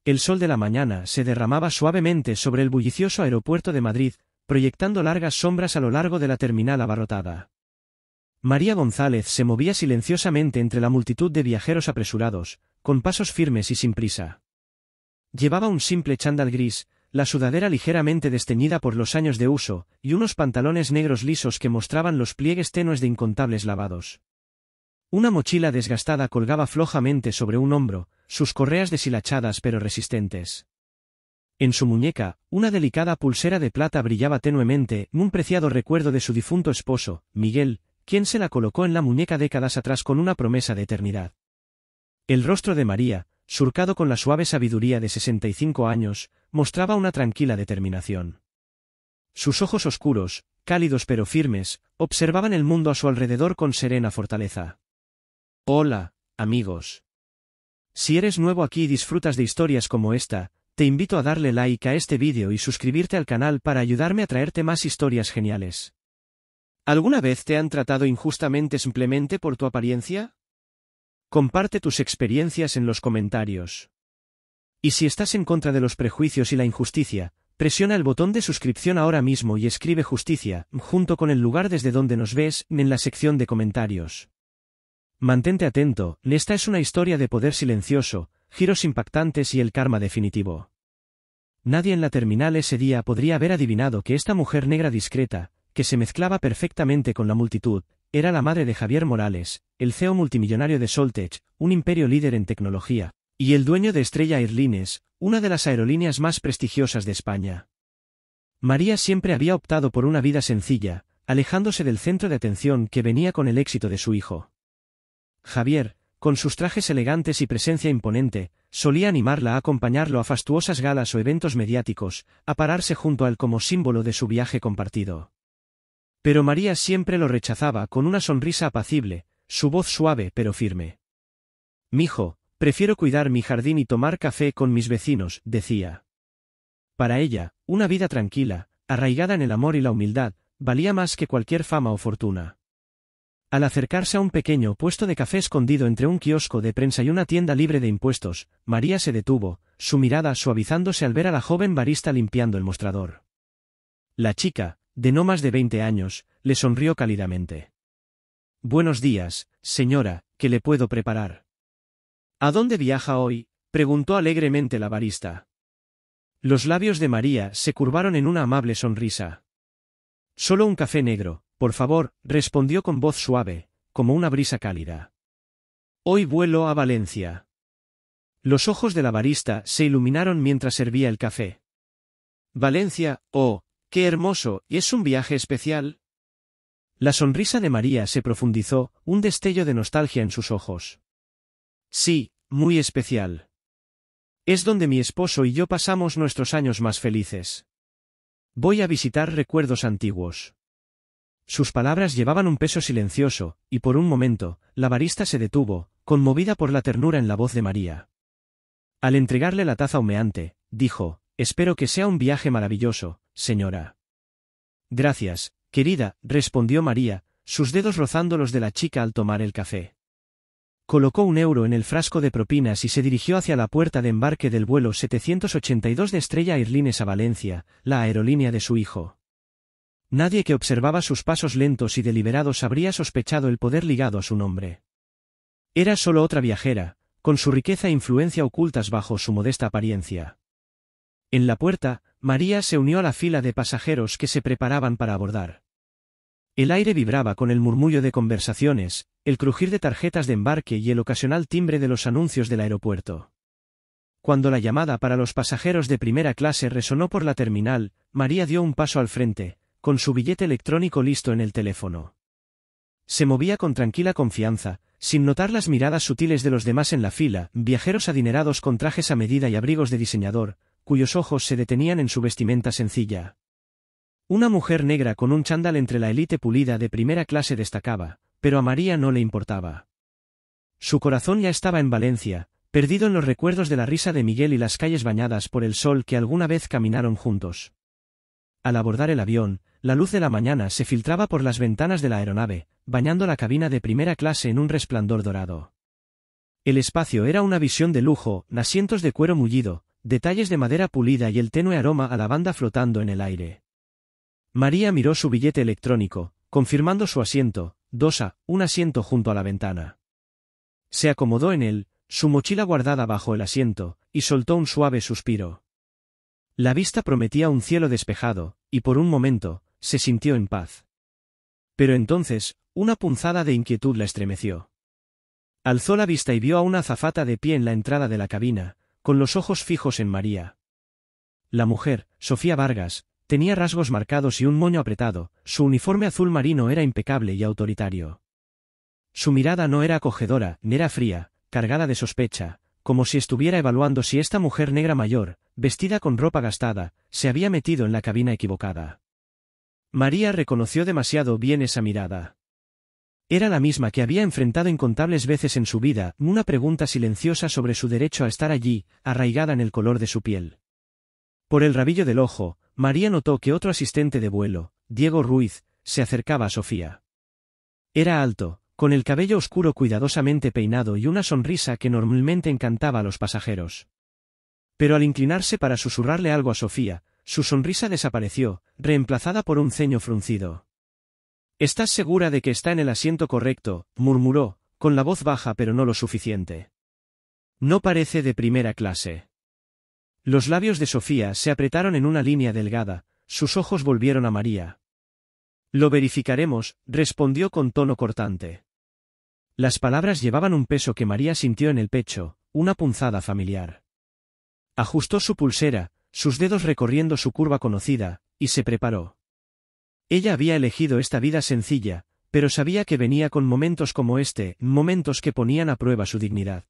El sol de la mañana se derramaba suavemente sobre el bullicioso aeropuerto de Madrid, proyectando largas sombras a lo largo de la terminal abarrotada. María González se movía silenciosamente entre la multitud de viajeros apresurados, con pasos firmes y sin prisa. Llevaba un simple chándal gris, la sudadera ligeramente desteñida por los años de uso, y unos pantalones negros lisos que mostraban los pliegues tenues de incontables lavados. Una mochila desgastada colgaba flojamente sobre un hombro, sus correas deshilachadas pero resistentes. En su muñeca, una delicada pulsera de plata brillaba tenuemente, un preciado recuerdo de su difunto esposo, Miguel, quien se la colocó en la muñeca décadas atrás con una promesa de eternidad. El rostro de María, surcado con la suave sabiduría de 65 años, mostraba una tranquila determinación. Sus ojos oscuros, cálidos pero firmes, observaban el mundo a su alrededor con serena fortaleza. Hola, amigos. Si eres nuevo aquí y disfrutas de historias como esta, te invito a darle like a este vídeo y suscribirte al canal para ayudarme a traerte más historias geniales. ¿Alguna vez te han tratado injustamente simplemente por tu apariencia? Comparte tus experiencias en los comentarios. Y si estás en contra de los prejuicios y la injusticia, presiona el botón de suscripción ahora mismo y escribe justicia, junto con el lugar desde donde nos ves, en la sección de comentarios. Mantente atento, esta es una historia de poder silencioso, giros impactantes y el karma definitivo. Nadie en la terminal ese día podría haber adivinado que esta mujer negra discreta, que se mezclaba perfectamente con la multitud, era la madre de Javier Morales, el CEO multimillonario de Soltech, un imperio líder en tecnología, y el dueño de Estrella Airlines, una de las aerolíneas más prestigiosas de España. María siempre había optado por una vida sencilla, alejándose del centro de atención que venía con el éxito de su hijo. Javier, con sus trajes elegantes y presencia imponente, solía animarla a acompañarlo a fastuosas galas o eventos mediáticos, a pararse junto a él como símbolo de su viaje compartido. Pero María siempre lo rechazaba con una sonrisa apacible, su voz suave pero firme. «Mijo, prefiero cuidar mi jardín y tomar café con mis vecinos», decía. Para ella, una vida tranquila, arraigada en el amor y la humildad, valía más que cualquier fama o fortuna. Al acercarse a un pequeño puesto de café escondido entre un kiosco de prensa y una tienda libre de impuestos, María se detuvo, su mirada suavizándose al ver a la joven barista limpiando el mostrador. La chica, de no más de 20 años, le sonrió cálidamente. «Buenos días, señora, ¿qué le puedo preparar?» «¿A dónde viaja hoy?», preguntó alegremente la barista. Los labios de María se curvaron en una amable sonrisa. «Solo un café negro, por favor», respondió con voz suave, como una brisa cálida. «Hoy vuelo a Valencia». Los ojos de la barista se iluminaron mientras servía el café. «Valencia, oh, qué hermoso, ¿y es un viaje especial?». La sonrisa de María se profundizó, un destello de nostalgia en sus ojos. «Sí, muy especial. Es donde mi esposo y yo pasamos nuestros años más felices. Voy a visitar recuerdos antiguos». Sus palabras llevaban un peso silencioso, y por un momento, la barista se detuvo, conmovida por la ternura en la voz de María. Al entregarle la taza humeante, dijo: «Espero que sea un viaje maravilloso, señora». «Gracias, querida», respondió María, sus dedos rozando los de la chica al tomar el café. Colocó €1 en el frasco de propinas y se dirigió hacia la puerta de embarque del vuelo 782 de Estrella Airlines a Valencia, la aerolínea de su hijo. Nadie que observaba sus pasos lentos y deliberados habría sospechado el poder ligado a su nombre. Era solo otra viajera, con su riqueza e influencia ocultas bajo su modesta apariencia. En la puerta, María se unió a la fila de pasajeros que se preparaban para abordar. El aire vibraba con el murmullo de conversaciones, el crujir de tarjetas de embarque y el ocasional timbre de los anuncios del aeropuerto. Cuando la llamada para los pasajeros de primera clase resonó por la terminal, María dio un paso al frente, con su billete electrónico listo en el teléfono. Se movía con tranquila confianza, sin notar las miradas sutiles de los demás en la fila, viajeros adinerados con trajes a medida y abrigos de diseñador, cuyos ojos se detenían en su vestimenta sencilla. Una mujer negra con un chándal entre la élite pulida de primera clase destacaba, pero a María no le importaba. Su corazón ya estaba en Valencia, perdido en los recuerdos de la risa de Miguel y las calles bañadas por el sol que alguna vez caminaron juntos. Al abordar el avión, la luz de la mañana se filtraba por las ventanas de la aeronave, bañando la cabina de primera clase en un resplandor dorado. El espacio era una visión de lujo, asientos de cuero mullido, detalles de madera pulida y el tenue aroma a lavanda flotando en el aire. María miró su billete electrónico, confirmando su asiento, 2A, un asiento junto a la ventana. Se acomodó en él, su mochila guardada bajo el asiento, y soltó un suave suspiro. La vista prometía un cielo despejado, y por un momento, se sintió en paz. Pero entonces, una punzada de inquietud la estremeció. Alzó la vista y vio a una azafata de pie en la entrada de la cabina, con los ojos fijos en María. La mujer, Sofía Vargas, tenía rasgos marcados y un moño apretado, su uniforme azul marino era impecable y autoritario. Su mirada no era acogedora, ni era fría, cargada de sospecha, como si estuviera evaluando si esta mujer negra mayor, vestida con ropa gastada, se había metido en la cabina equivocada. María reconoció demasiado bien esa mirada. Era la misma que había enfrentado incontables veces en su vida, una pregunta silenciosa sobre su derecho a estar allí, arraigada en el color de su piel. Por el rabillo del ojo, María notó que otro asistente de vuelo, Diego Ruiz, se acercaba a Sofía. Era alto, con el cabello oscuro cuidadosamente peinado y una sonrisa que normalmente encantaba a los pasajeros. Pero al inclinarse para susurrarle algo a Sofía, su sonrisa desapareció, reemplazada por un ceño fruncido. «¿Estás segura de que está en el asiento correcto?», murmuró, con la voz baja pero no lo suficiente. «No parece de primera clase». Los labios de Sofía se apretaron en una línea delgada, sus ojos volvieron a María. «Lo verificaremos», respondió con tono cortante. Las palabras llevaban un peso que María sintió en el pecho, una punzada familiar. Ajustó su pulsera, sus dedos recorriendo su curva conocida, y se preparó. Ella había elegido esta vida sencilla, pero sabía que venía con momentos como este, momentos que ponían a prueba su dignidad.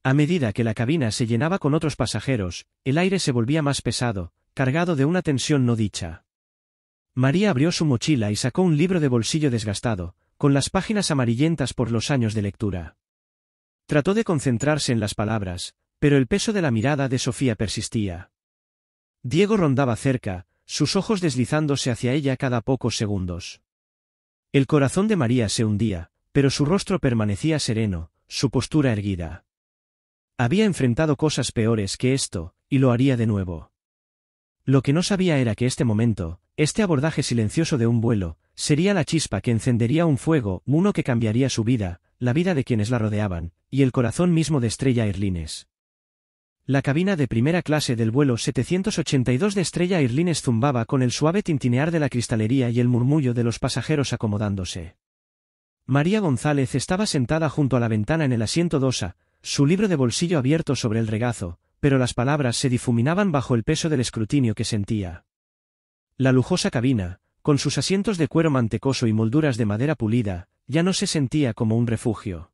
A medida que la cabina se llenaba con otros pasajeros, el aire se volvía más pesado, cargado de una tensión no dicha. María abrió su mochila y sacó un libro de bolsillo desgastado, con las páginas amarillentas por los años de lectura. Trató de concentrarse en las palabras, pero el peso de la mirada de Sofía persistía. Diego rondaba cerca, sus ojos deslizándose hacia ella cada pocos segundos. El corazón de María se hundía, pero su rostro permanecía sereno, su postura erguida. Había enfrentado cosas peores que esto, y lo haría de nuevo. Lo que no sabía era que este momento, este abordaje silencioso de un vuelo, sería la chispa que encendería un fuego, uno que cambiaría su vida, la vida de quienes la rodeaban, y el corazón mismo de Estrella Airlines. La cabina de primera clase del vuelo 782 de Estrella Airlines zumbaba con el suave tintinear de la cristalería y el murmullo de los pasajeros acomodándose. María González estaba sentada junto a la ventana en el asiento 2A, su libro de bolsillo abierto sobre el regazo, pero las palabras se difuminaban bajo el peso del escrutinio que sentía. La lujosa cabina, con sus asientos de cuero mantecoso y molduras de madera pulida, ya no se sentía como un refugio.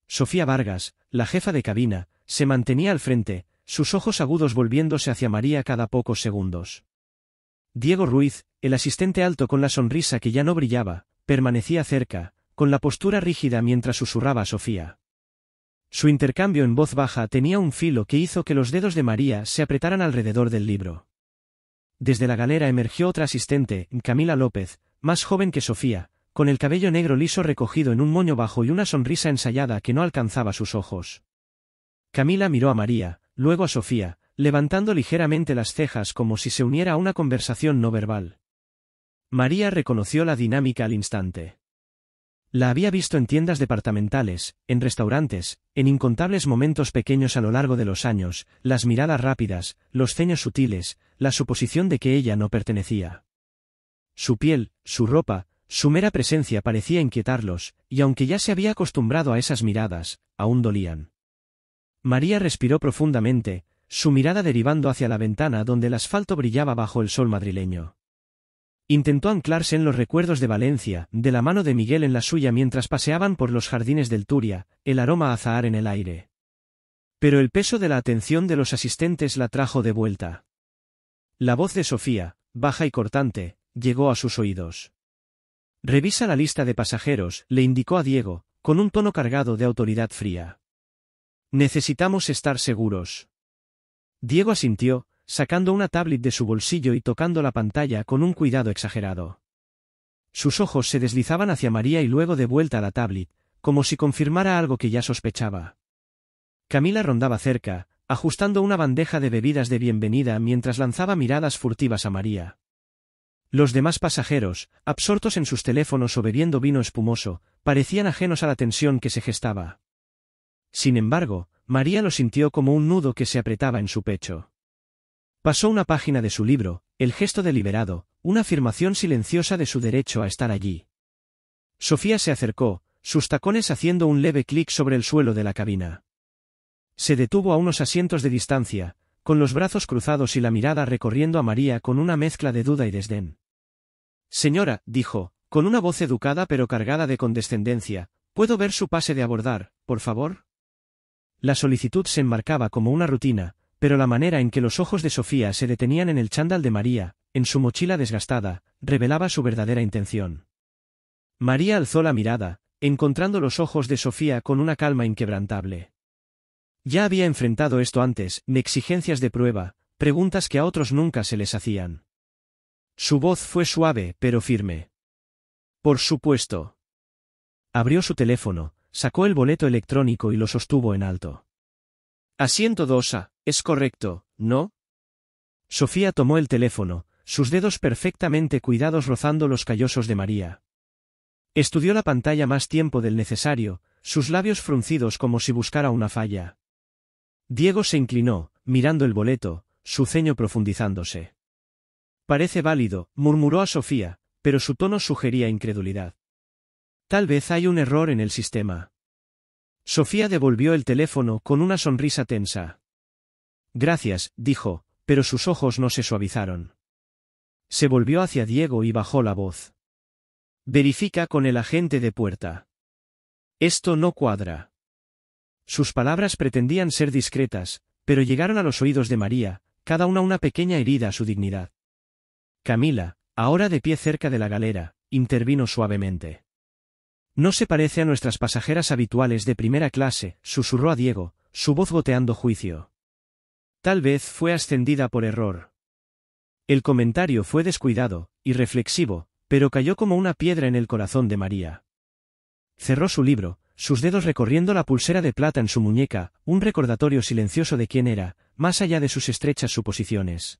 Sofía Vargas, la jefa de cabina, se mantenía al frente, sus ojos agudos volviéndose hacia María cada pocos segundos. Diego Ruiz, el asistente alto con la sonrisa que ya no brillaba, permanecía cerca, con la postura rígida mientras susurraba a Sofía. Su intercambio en voz baja tenía un filo que hizo que los dedos de María se apretaran alrededor del libro. Desde la galera emergió otra asistente, Camila López, más joven que Sofía, con el cabello negro liso recogido en un moño bajo y una sonrisa ensayada que no alcanzaba sus ojos. Camila miró a María, luego a Sofía, levantando ligeramente las cejas como si se uniera a una conversación no verbal. María reconoció la dinámica al instante. La había visto en tiendas departamentales, en restaurantes, en incontables momentos pequeños a lo largo de los años, las miradas rápidas, los ceños sutiles, la suposición de que ella no pertenecía. Su piel, su ropa, su mera presencia parecía inquietarlos, y aunque ya se había acostumbrado a esas miradas, aún dolían. María respiró profundamente, su mirada derivando hacia la ventana donde el asfalto brillaba bajo el sol madrileño. Intentó anclarse en los recuerdos de Valencia, de la mano de Miguel en la suya mientras paseaban por los jardines del Turia, el aroma a azahar en el aire. Pero el peso de la atención de los asistentes la trajo de vuelta. La voz de Sofía, baja y cortante, llegó a sus oídos. «Revisa la lista de pasajeros», le indicó a Diego, con un tono cargado de autoridad fría. «Necesitamos estar seguros». Diego asintió, sacando una tablet de su bolsillo y tocando la pantalla con un cuidado exagerado. Sus ojos se deslizaban hacia María y luego de vuelta a la tablet, como si confirmara algo que ya sospechaba. Camila rondaba cerca, ajustando una bandeja de bebidas de bienvenida mientras lanzaba miradas furtivas a María. Los demás pasajeros, absortos en sus teléfonos o bebiendo vino espumoso, parecían ajenos a la tensión que se gestaba. Sin embargo, María lo sintió como un nudo que se apretaba en su pecho. Pasó una página de su libro, el gesto deliberado, una afirmación silenciosa de su derecho a estar allí. Sofía se acercó, sus tacones haciendo un leve clic sobre el suelo de la cabina. Se detuvo a unos asientos de distancia, con los brazos cruzados y la mirada recorriendo a María con una mezcla de duda y desdén. Señora, dijo, con una voz educada pero cargada de condescendencia, ¿puedo ver su pase de abordar, por favor? La solicitud se enmarcaba como una rutina, pero la manera en que los ojos de Sofía se detenían en el chándal de María, en su mochila desgastada, revelaba su verdadera intención. María alzó la mirada, encontrando los ojos de Sofía con una calma inquebrantable. Ya había enfrentado esto antes, exigencias de prueba, preguntas que a otros nunca se les hacían. Su voz fue suave pero firme. Por supuesto. Abrió su teléfono, sacó el boleto electrónico y lo sostuvo en alto. Asiento 2A, es correcto, ¿no? Sofía tomó el teléfono, sus dedos perfectamente cuidados rozando los callosos de María. Estudió la pantalla más tiempo del necesario, sus labios fruncidos como si buscara una falla. Diego se inclinó, mirando el boleto, su ceño profundizándose. Parece válido, murmuró a Sofía, pero su tono sugería incredulidad. Tal vez hay un error en el sistema. Sofía devolvió el teléfono con una sonrisa tensa. Gracias, dijo, pero sus ojos no se suavizaron. Se volvió hacia Diego y bajó la voz. Verifica con el agente de puerta. Esto no cuadra. Sus palabras pretendían ser discretas, pero llegaron a los oídos de María, cada una pequeña herida a su dignidad. Camila, ahora de pie cerca de la galera, intervino suavemente. No se parece a nuestras pasajeras habituales de primera clase, susurró a Diego, su voz goteando juicio. Tal vez fue ascendida por error. El comentario fue descuidado, irreflexivo, pero cayó como una piedra en el corazón de María. Cerró su libro, sus dedos recorriendo la pulsera de plata en su muñeca, un recordatorio silencioso de quién era, más allá de sus estrechas suposiciones.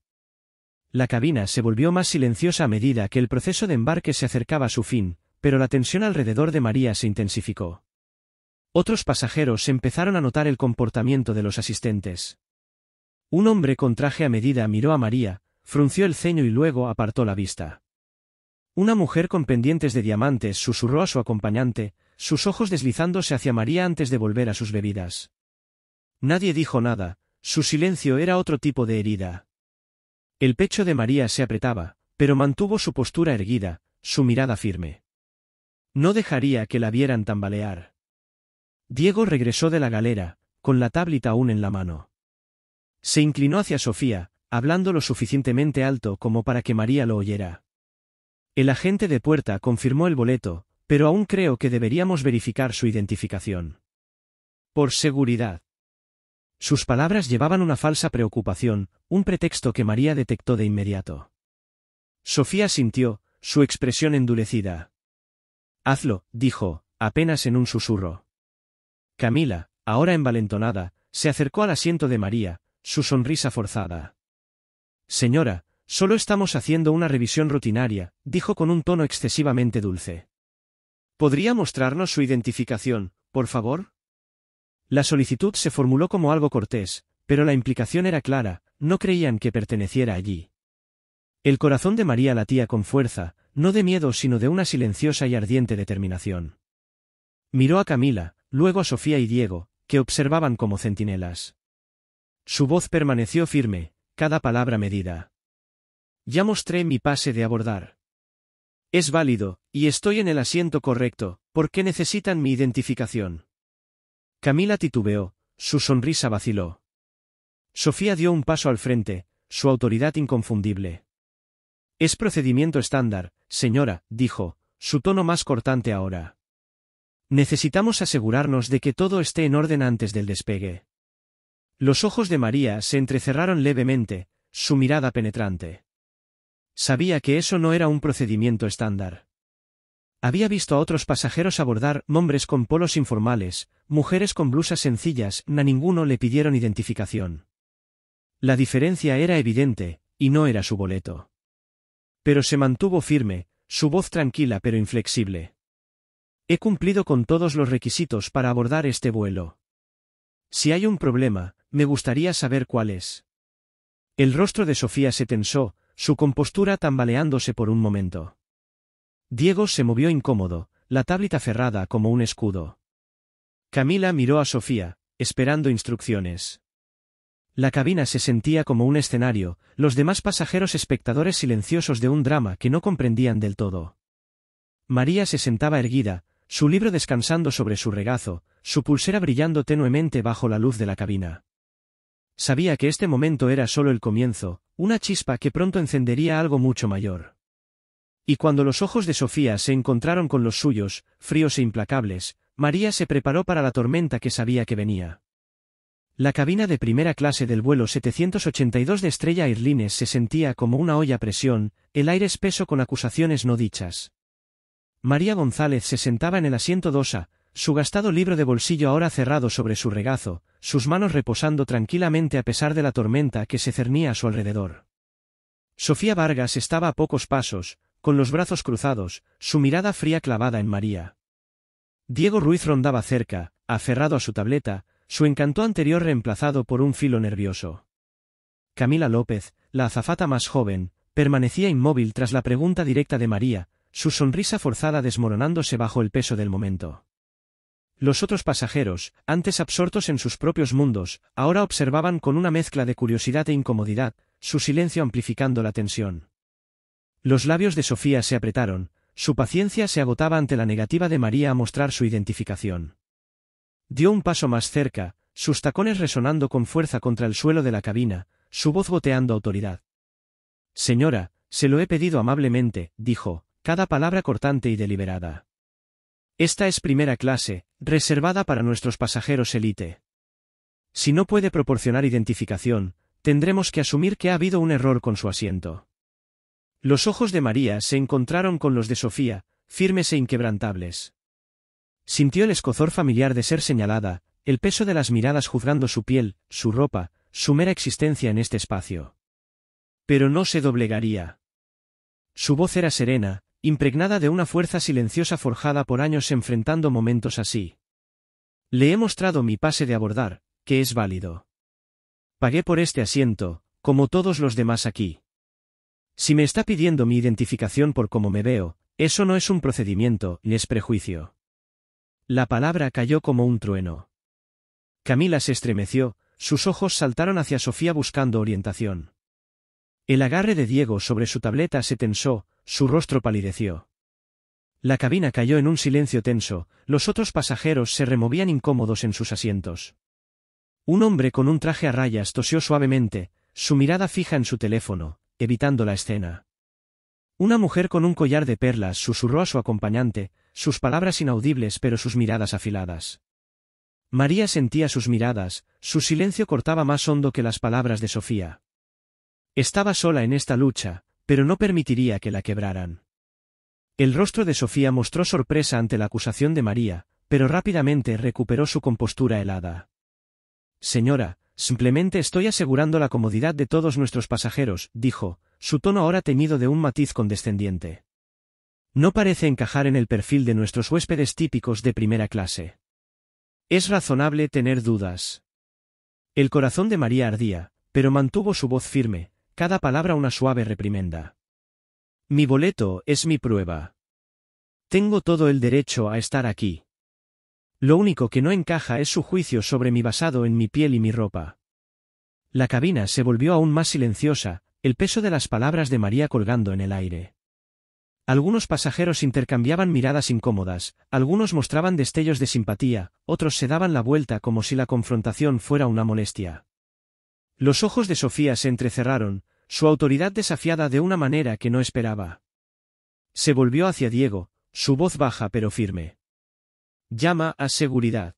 La cabina se volvió más silenciosa a medida que el proceso de embarque se acercaba a su fin, pero la tensión alrededor de María se intensificó. Otros pasajeros empezaron a notar el comportamiento de los asistentes. Un hombre con traje a medida miró a María, frunció el ceño y luego apartó la vista. Una mujer con pendientes de diamantes susurró a su acompañante, sus ojos deslizándose hacia María antes de volver a sus bebidas. Nadie dijo nada, su silencio era otro tipo de herida. El pecho de María se apretaba, pero mantuvo su postura erguida, su mirada firme. No dejaría que la vieran tambalear. Diego regresó de la galera, con la tablita aún en la mano. Se inclinó hacia Sofía, hablando lo suficientemente alto como para que María lo oyera. El agente de puerta confirmó el boleto, pero aún creo que deberíamos verificar su identificación. Por seguridad. Sus palabras llevaban una falsa preocupación, un pretexto que María detectó de inmediato. Sofía sintió, su expresión endurecida. Hazlo, dijo, apenas en un susurro. Camila, ahora envalentonada, se acercó al asiento de María, su sonrisa forzada. Señora, solo estamos haciendo una revisión rutinaria, dijo con un tono excesivamente dulce. ¿Podría mostrarnos su identificación, por favor? La solicitud se formuló como algo cortés, pero la implicación era clara, no creían que perteneciera allí. El corazón de María latía con fuerza, no de miedo sino de una silenciosa y ardiente determinación. Miró a Camila, luego a Sofía y Diego, que observaban como centinelas. Su voz permaneció firme, cada palabra medida. Ya mostré mi pase de abordar. Es válido, y estoy en el asiento correcto, ¿por qué necesitan mi identificación? Camila titubeó, su sonrisa vaciló. Sofía dio un paso al frente, su autoridad inconfundible. Es procedimiento estándar, señora, dijo, su tono más cortante ahora. Necesitamos asegurarnos de que todo esté en orden antes del despegue. Los ojos de María se entrecerraron levemente, su mirada penetrante. Sabía que eso no era un procedimiento estándar. Había visto a otros pasajeros abordar hombres con polos informales, mujeres con blusas sencillas, a ninguno le pidieron identificación. La diferencia era evidente, y no era su boleto. Pero se mantuvo firme, su voz tranquila pero inflexible. He cumplido con todos los requisitos para abordar este vuelo. Si hay un problema, me gustaría saber cuál es. El rostro de Sofía se tensó, su compostura tambaleándose por un momento. Diego se movió incómodo, la tablita aferrada como un escudo. Camila miró a Sofía, esperando instrucciones. La cabina se sentía como un escenario, los demás pasajeros espectadores silenciosos de un drama que no comprendían del todo. María se sentaba erguida, su libro descansando sobre su regazo, su pulsera brillando tenuemente bajo la luz de la cabina. Sabía que este momento era solo el comienzo, una chispa que pronto encendería algo mucho mayor. Y cuando los ojos de Sofía se encontraron con los suyos, fríos e implacables, María se preparó para la tormenta que sabía que venía. La cabina de primera clase del vuelo 782 de Estrella Airlines se sentía como una olla a presión, el aire espeso con acusaciones no dichas. María González se sentaba en el asiento 2A, su gastado libro de bolsillo ahora cerrado sobre su regazo, sus manos reposando tranquilamente a pesar de la tormenta que se cernía a su alrededor. Sofía Vargas estaba a pocos pasos, con los brazos cruzados, su mirada fría clavada en María. Diego Ruiz rondaba cerca, aferrado a su tableta, su encanto anterior reemplazado por un filo nervioso. Camila López, la azafata más joven, permanecía inmóvil tras la pregunta directa de María, su sonrisa forzada desmoronándose bajo el peso del momento. Los otros pasajeros, antes absortos en sus propios mundos, ahora observaban con una mezcla de curiosidad e incomodidad, su silencio amplificando la tensión. Los labios de Sofía se apretaron, su paciencia se agotaba ante la negativa de María a mostrar su identificación. Dio un paso más cerca, sus tacones resonando con fuerza contra el suelo de la cabina, su voz goteando autoridad. Señora, se lo he pedido amablemente, dijo, cada palabra cortante y deliberada. Esta es primera clase, reservada para nuestros pasajeros élite. Si no puede proporcionar identificación, tendremos que asumir que ha habido un error con su asiento. Los ojos de María se encontraron con los de Sofía, firmes e inquebrantables. Sintió el escozor familiar de ser señalada, el peso de las miradas juzgando su piel, su ropa, su mera existencia en este espacio. Pero no se doblegaría. Su voz era serena, impregnada de una fuerza silenciosa forjada por años enfrentando momentos así. Le he mostrado mi pase de abordar, que es válido. Pagué por este asiento, como todos los demás aquí. Si me está pidiendo mi identificación por cómo me veo, eso no es un procedimiento, ni es prejuicio. La palabra cayó como un trueno. Camila se estremeció, sus ojos saltaron hacia Sofía buscando orientación. El agarre de Diego sobre su tableta se tensó, su rostro palideció. La cabina cayó en un silencio tenso, los otros pasajeros se removían incómodos en sus asientos. Un hombre con un traje a rayas tosió suavemente, su mirada fija en su teléfono, evitando la escena. Una mujer con un collar de perlas susurró a su acompañante, sus palabras inaudibles pero sus miradas afiladas. María sentía sus miradas, su silencio cortaba más hondo que las palabras de Sofía. Estaba sola en esta lucha, pero no permitiría que la quebraran. El rostro de Sofía mostró sorpresa ante la acusación de María, pero rápidamente recuperó su compostura helada. Señora, simplemente estoy asegurando la comodidad de todos nuestros pasajeros, dijo, su tono ahora teñido de un matiz condescendiente. No parece encajar en el perfil de nuestros huéspedes típicos de primera clase. Es razonable tener dudas. El corazón de María ardía, pero mantuvo su voz firme, cada palabra una suave reprimenda. Mi boleto es mi prueba. Tengo todo el derecho a estar aquí. Lo único que no encaja es su juicio sobre mí basado en mi piel y mi ropa. La cabina se volvió aún más silenciosa, el peso de las palabras de María colgando en el aire. Algunos pasajeros intercambiaban miradas incómodas, algunos mostraban destellos de simpatía, otros se daban la vuelta como si la confrontación fuera una molestia. Los ojos de Sofía se entrecerraron, su autoridad desafiada de una manera que no esperaba. Se volvió hacia Diego, su voz baja pero firme. Llama a seguridad.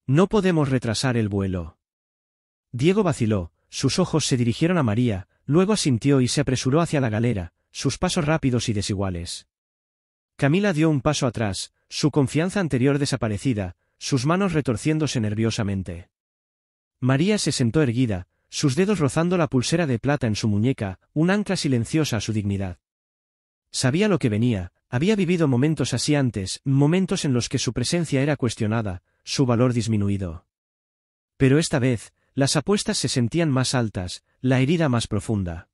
No podemos retrasar el vuelo. Diego vaciló, sus ojos se dirigieron a María, luego asintió y se apresuró hacia la galera, sus pasos rápidos y desiguales. Camila dio un paso atrás, su confianza anterior desaparecida, sus manos retorciéndose nerviosamente. María se sentó erguida, sus dedos rozando la pulsera de plata en su muñeca, un ancla silenciosa a su dignidad. Sabía lo que venía, había vivido momentos así antes, momentos en los que su presencia era cuestionada, su valor disminuido. Pero esta vez, las apuestas se sentían más altas, la herida más profunda.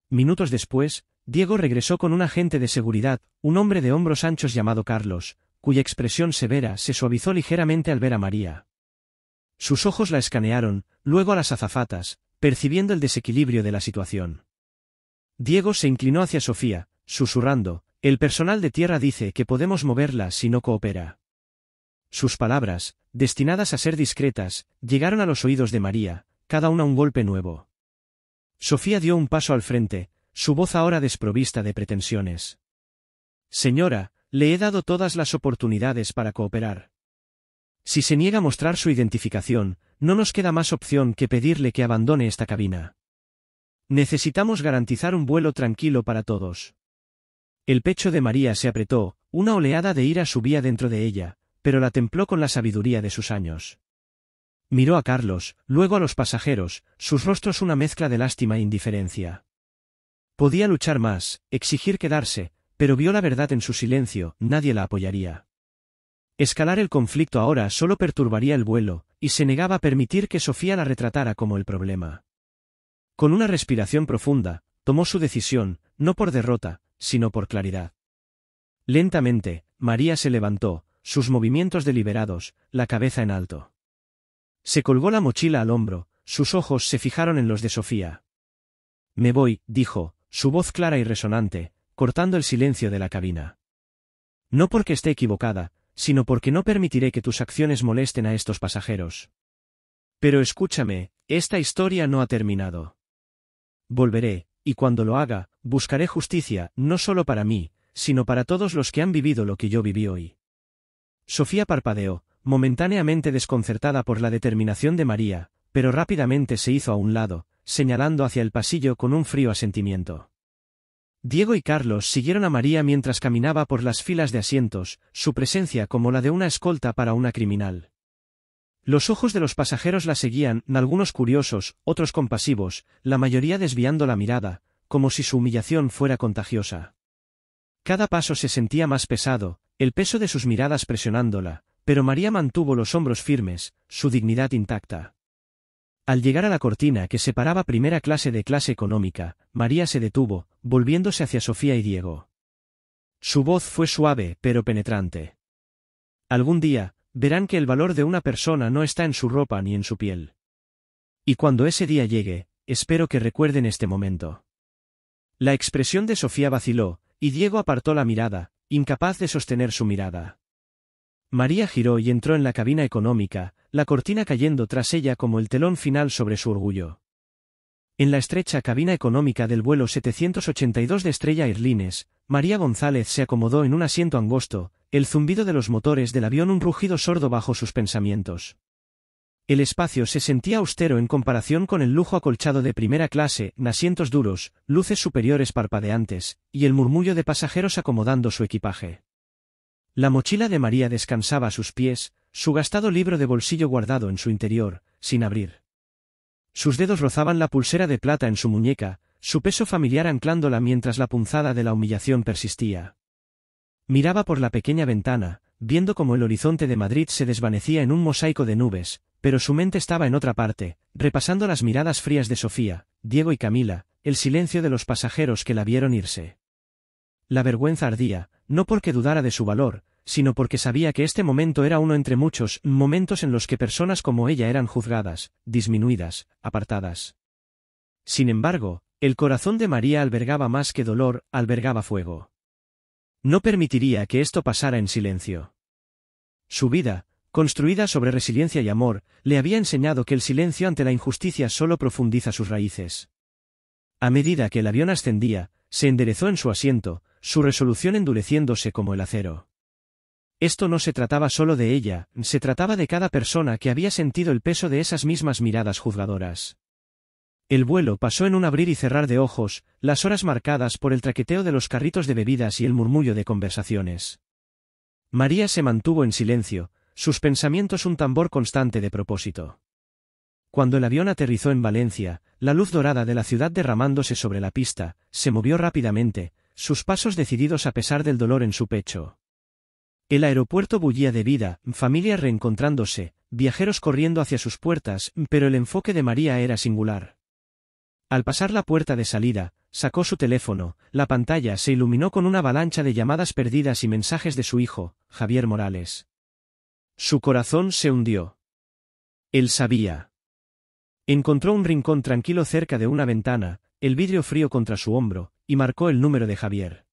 Minutos después, Diego regresó con un agente de seguridad, un hombre de hombros anchos llamado Carlos, cuya expresión severa se suavizó ligeramente al ver a María. Sus ojos la escanearon, luego a las azafatas, percibiendo el desequilibrio de la situación. Diego se inclinó hacia Sofía, susurrando, «El personal de tierra dice que podemos moverla si no coopera». Sus palabras, destinadas a ser discretas, llegaron a los oídos de María, cada una un golpe nuevo. Sofía dio un paso al frente, su voz ahora desprovista de pretensiones. «Señora, le he dado todas las oportunidades para cooperar. Si se niega a mostrar su identificación, no nos queda más opción que pedirle que abandone esta cabina. Necesitamos garantizar un vuelo tranquilo para todos». El pecho de María se apretó, una oleada de ira subía dentro de ella, pero la templó con la sabiduría de sus años. Miró a Carlos, luego a los pasajeros, sus rostros una mezcla de lástima e indiferencia. Podía luchar más, exigir quedarse, pero vio la verdad en su silencio, nadie la apoyaría. Escalar el conflicto ahora solo perturbaría el vuelo, y se negaba a permitir que Sofía la retratara como el problema. Con una respiración profunda, tomó su decisión, no por derrota, sino por claridad. Lentamente, María se levantó, sus movimientos deliberados, la cabeza en alto. Se colgó la mochila al hombro, sus ojos se fijaron en los de Sofía. «Me voy», dijo, su voz clara y resonante, cortando el silencio de la cabina. «No porque esté equivocada, sino porque no permitiré que tus acciones molesten a estos pasajeros. Pero escúchame, esta historia no ha terminado. Volveré, y cuando lo haga, buscaré justicia, no solo para mí, sino para todos los que han vivido lo que yo viví hoy». Sofía parpadeó, momentáneamente desconcertada por la determinación de María, pero rápidamente se hizo a un lado, señalando hacia el pasillo con un frío asentimiento. Diego y Carlos siguieron a María mientras caminaba por las filas de asientos, su presencia como la de una escolta para una criminal. Los ojos de los pasajeros la seguían, algunos curiosos, otros compasivos, la mayoría desviando la mirada, como si su humillación fuera contagiosa. Cada paso se sentía más pesado, el peso de sus miradas presionándola, pero María mantuvo los hombros firmes, su dignidad intacta. Al llegar a la cortina que separaba primera clase de clase económica, María se detuvo, volviéndose hacia Sofía y Diego. Su voz fue suave, pero penetrante. «Algún día, verán que el valor de una persona no está en su ropa ni en su piel. Y cuando ese día llegue, espero que recuerden este momento». La expresión de Sofía vaciló, y Diego apartó la mirada, incapaz de sostener su mirada. María giró y entró en la cabina económica, la cortina cayendo tras ella como el telón final sobre su orgullo. En la estrecha cabina económica del vuelo 782 de Estrella Airlines, María González se acomodó en un asiento angosto, el zumbido de los motores del avión un rugido sordo bajo sus pensamientos. El espacio se sentía austero en comparación con el lujo acolchado de primera clase, asientos duros, luces superiores parpadeantes, y el murmullo de pasajeros acomodando su equipaje. La mochila de María descansaba a sus pies, su gastado libro de bolsillo guardado en su interior, sin abrir. Sus dedos rozaban la pulsera de plata en su muñeca, su peso familiar anclándola mientras la punzada de la humillación persistía. Miraba por la pequeña ventana, viendo cómo el horizonte de Madrid se desvanecía en un mosaico de nubes, pero su mente estaba en otra parte, repasando las miradas frías de Sofía, Diego y Camila, el silencio de los pasajeros que la vieron irse. La vergüenza ardía, no porque dudara de su valor, sino porque sabía que este momento era uno entre muchos momentos en los que personas como ella eran juzgadas, disminuidas, apartadas. Sin embargo, el corazón de María albergaba más que dolor, albergaba fuego. No permitiría que esto pasara en silencio. Su vida, construida sobre resiliencia y amor, le había enseñado que el silencio ante la injusticia solo profundiza sus raíces. A medida que el avión ascendía, se enderezó en su asiento, su resolución endureciéndose como el acero. Esto no se trataba solo de ella, se trataba de cada persona que había sentido el peso de esas mismas miradas juzgadoras. El vuelo pasó en un abrir y cerrar de ojos, las horas marcadas por el traqueteo de los carritos de bebidas y el murmullo de conversaciones. María se mantuvo en silencio, sus pensamientos un tambor constante de propósito. Cuando el avión aterrizó en Valencia, la luz dorada de la ciudad derramándose sobre la pista, se movió rápidamente, sus pasos decididos a pesar del dolor en su pecho. El aeropuerto bullía de vida, familias reencontrándose, viajeros corriendo hacia sus puertas, pero el enfoque de María era singular. Al pasar la puerta de salida, sacó su teléfono, la pantalla se iluminó con una avalancha de llamadas perdidas y mensajes de su hijo, Javier Morales. Su corazón se hundió. Él sabía. Encontró un rincón tranquilo cerca de una ventana, el vidrio frío contra su hombro, y marcó el número de Javier.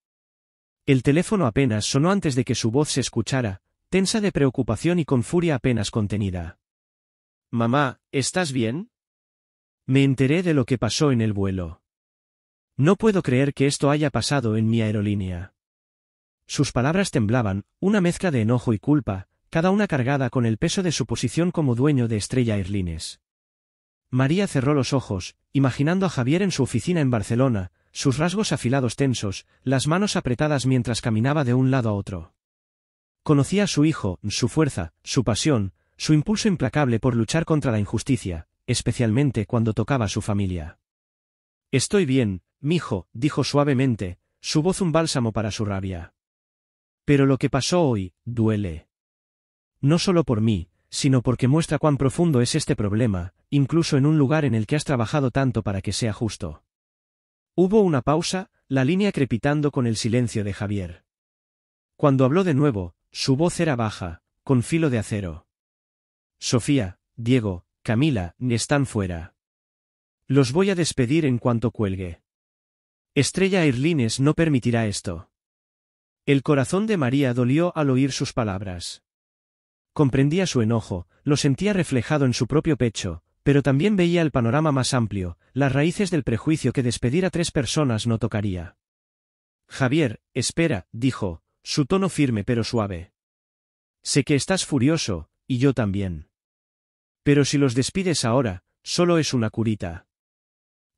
El teléfono apenas sonó antes de que su voz se escuchara, tensa de preocupación y con furia apenas contenida. «Mamá, ¿estás bien?» Me enteré de lo que pasó en el vuelo. No puedo creer que esto haya pasado en mi aerolínea. Sus palabras temblaban, una mezcla de enojo y culpa, cada una cargada con el peso de su posición como dueño de Estrella Airlines. María cerró los ojos, imaginando a Javier en su oficina en Barcelona, sus rasgos afilados tensos, las manos apretadas mientras caminaba de un lado a otro. Conocía a su hijo, su fuerza, su pasión, su impulso implacable por luchar contra la injusticia, especialmente cuando tocaba a su familia. «Estoy bien, mijo», dijo suavemente, su voz un bálsamo para su rabia. «Pero lo que pasó hoy, duele. No solo por mí, sino porque muestra cuán profundo es este problema, incluso en un lugar en el que has trabajado tanto para que sea justo». Hubo una pausa, la línea crepitando con el silencio de Javier. Cuando habló de nuevo, su voz era baja, con filo de acero. «Sofía, Diego, Camila, están fuera. Los voy a despedir en cuanto cuelgue. Estrella Airlines no permitirá esto». El corazón de María dolió al oír sus palabras. Comprendía su enojo, lo sentía reflejado en su propio pecho, pero también veía el panorama más amplio, las raíces del prejuicio que despedir a 3 personas no tocaría. «Javier, espera», dijo, su tono firme pero suave. «Sé que estás furioso, y yo también. Pero si los despides ahora, solo es una curita.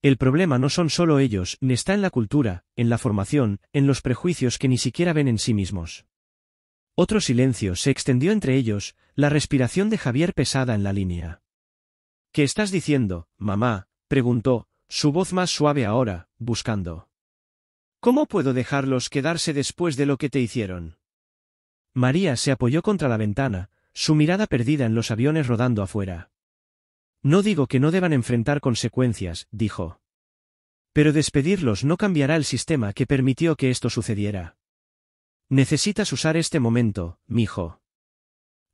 El problema no son solo ellos, ni está en la cultura, en la formación, en los prejuicios que ni siquiera ven en sí mismos». Otro silencio se extendió entre ellos, la respiración de Javier pesada en la línea. «¿Qué estás diciendo, mamá?», preguntó, su voz más suave ahora, buscando. «¿Cómo puedo dejarlos quedarse después de lo que te hicieron?». María se apoyó contra la ventana, su mirada perdida en los aviones rodando afuera. «No digo que no deban enfrentar consecuencias», dijo. «Pero despedirlos no cambiará el sistema que permitió que esto sucediera. Necesitas usar este momento, mijo.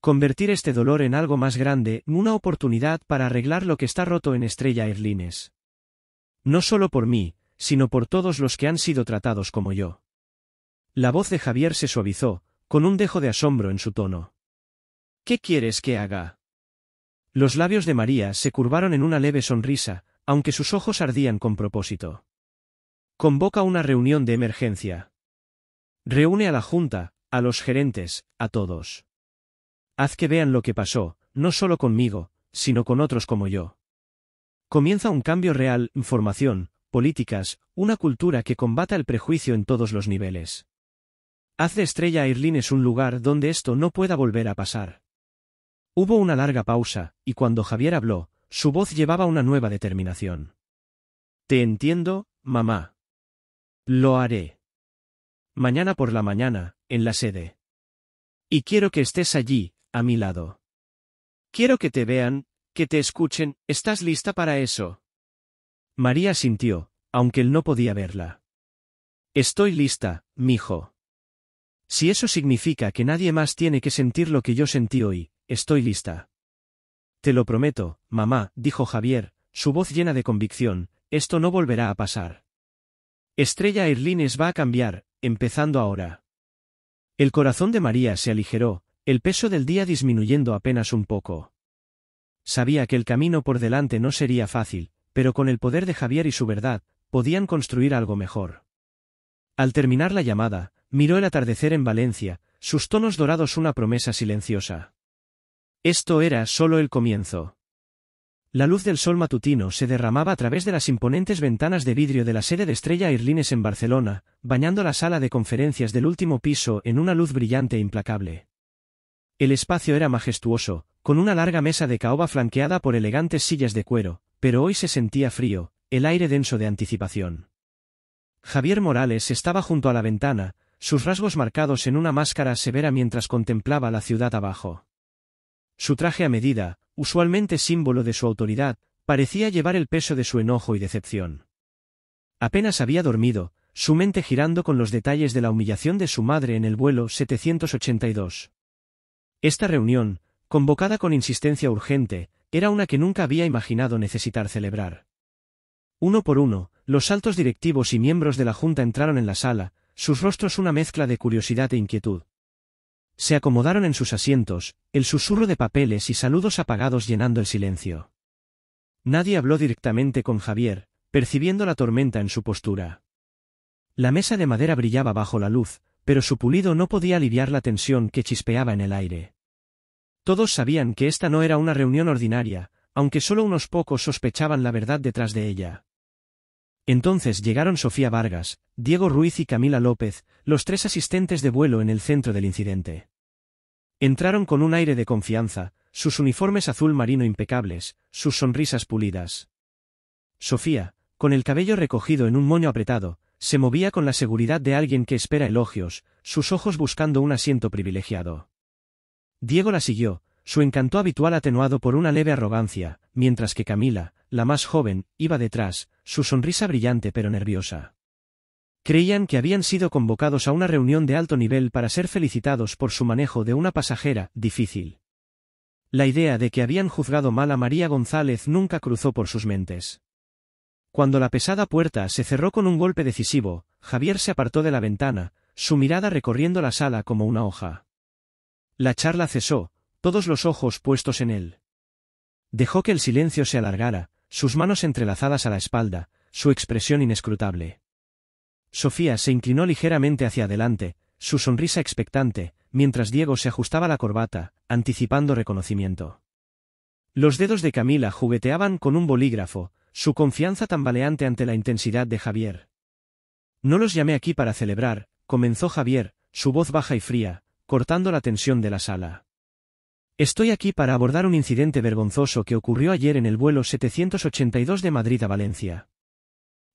Convertir este dolor en algo más grande, una oportunidad para arreglar lo que está roto en Estrella Airlines. No solo por mí, sino por todos los que han sido tratados como yo». La voz de Javier se suavizó, con un dejo de asombro en su tono. «¿Qué quieres que haga?». Los labios de María se curvaron en una leve sonrisa, aunque sus ojos ardían con propósito. «Convoca una reunión de emergencia. Reúne a la Junta, a los gerentes, a todos. Haz que vean lo que pasó, no solo conmigo, sino con otros como yo. Comienza un cambio real, formación, políticas, una cultura que combata el prejuicio en todos los niveles. Haz de Estrella Airlines un lugar donde esto no pueda volver a pasar». Hubo una larga pausa, y cuando Javier habló, su voz llevaba una nueva determinación. «Te entiendo, mamá. Lo haré. Mañana por la mañana, en la sede. Y quiero que estés allí, a mi lado. Quiero que te vean, que te escuchen. ¿Estás lista para eso?». María asintió, aunque él no podía verla. «Estoy lista, mijo. Si eso significa que nadie más tiene que sentir lo que yo sentí hoy, estoy lista». «Te lo prometo, mamá», dijo Javier, su voz llena de convicción, «esto no volverá a pasar. Estrella Airlines va a cambiar, empezando ahora». El corazón de María se aligeró, el peso del día disminuyendo apenas un poco. Sabía que el camino por delante no sería fácil, pero con el poder de Javier y su verdad, podían construir algo mejor. Al terminar la llamada, miró el atardecer en Valencia, sus tonos dorados una promesa silenciosa. Esto era solo el comienzo. La luz del sol matutino se derramaba a través de las imponentes ventanas de vidrio de la sede de Estrella Airlines en Barcelona, bañando la sala de conferencias del último piso en una luz brillante e implacable. El espacio era majestuoso, con una larga mesa de caoba flanqueada por elegantes sillas de cuero, pero hoy se sentía frío, el aire denso de anticipación. Javier Morales estaba junto a la ventana, sus rasgos marcados en una máscara severa mientras contemplaba la ciudad abajo. Su traje a medida, usualmente símbolo de su autoridad, parecía llevar el peso de su enojo y decepción. Apenas había dormido, su mente girando con los detalles de la humillación de su madre en el vuelo 782. Esta reunión, convocada con insistencia urgente, era una que nunca había imaginado necesitar celebrar. Uno por uno, los altos directivos y miembros de la Junta entraron en la sala, sus rostros una mezcla de curiosidad e inquietud. Se acomodaron en sus asientos, el susurro de papeles y saludos apagados llenando el silencio. Nadie habló directamente con Javier, percibiendo la tormenta en su postura. La mesa de madera brillaba bajo la luz, pero su pulido no podía aliviar la tensión que chispeaba en el aire. Todos sabían que esta no era una reunión ordinaria, aunque solo unos pocos sospechaban la verdad detrás de ella. Entonces llegaron Sofía Vargas, Diego Ruiz y Camila López, los tres asistentes de vuelo en el centro del incidente. Entraron con un aire de confianza, sus uniformes azul marino impecables, sus sonrisas pulidas. Sofía, con el cabello recogido en un moño apretado, se movía con la seguridad de alguien que espera elogios, sus ojos buscando un asiento privilegiado. Diego la siguió, su encanto habitual atenuado por una leve arrogancia, mientras que Camila, la más joven, iba detrás, su sonrisa brillante pero nerviosa. Creían que habían sido convocados a una reunión de alto nivel para ser felicitados por su manejo de una pasajera difícil. La idea de que habían juzgado mal a María González nunca cruzó por sus mentes. Cuando la pesada puerta se cerró con un golpe decisivo, Javier se apartó de la ventana, su mirada recorriendo la sala como una hoja. La charla cesó, todos los ojos puestos en él. Dejó que el silencio se alargara, sus manos entrelazadas a la espalda, su expresión inescrutable. Sofía se inclinó ligeramente hacia adelante, su sonrisa expectante, mientras Diego se ajustaba la corbata, anticipando reconocimiento. Los dedos de Camila jugueteaban con un bolígrafo, su confianza tambaleante ante la intensidad de Javier. No los llamé aquí para celebrar, comenzó Javier, su voz baja y fría, cortando la tensión de la sala. Estoy aquí para abordar un incidente vergonzoso que ocurrió ayer en el vuelo 782 de Madrid a Valencia.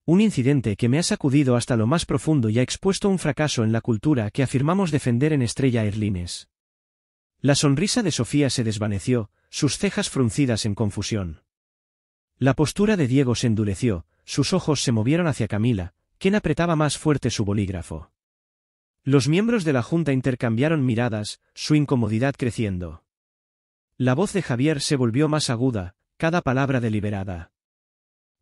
Un incidente que me ha sacudido hasta lo más profundo y ha expuesto un fracaso en la cultura que afirmamos defender en Estrella Airlines. La sonrisa de Sofía se desvaneció, sus cejas fruncidas en confusión. La postura de Diego se endureció, sus ojos se movieron hacia Camila, quien apretaba más fuerte su bolígrafo. Los miembros de la Junta intercambiaron miradas, su incomodidad creciendo. La voz de Javier se volvió más aguda, cada palabra deliberada.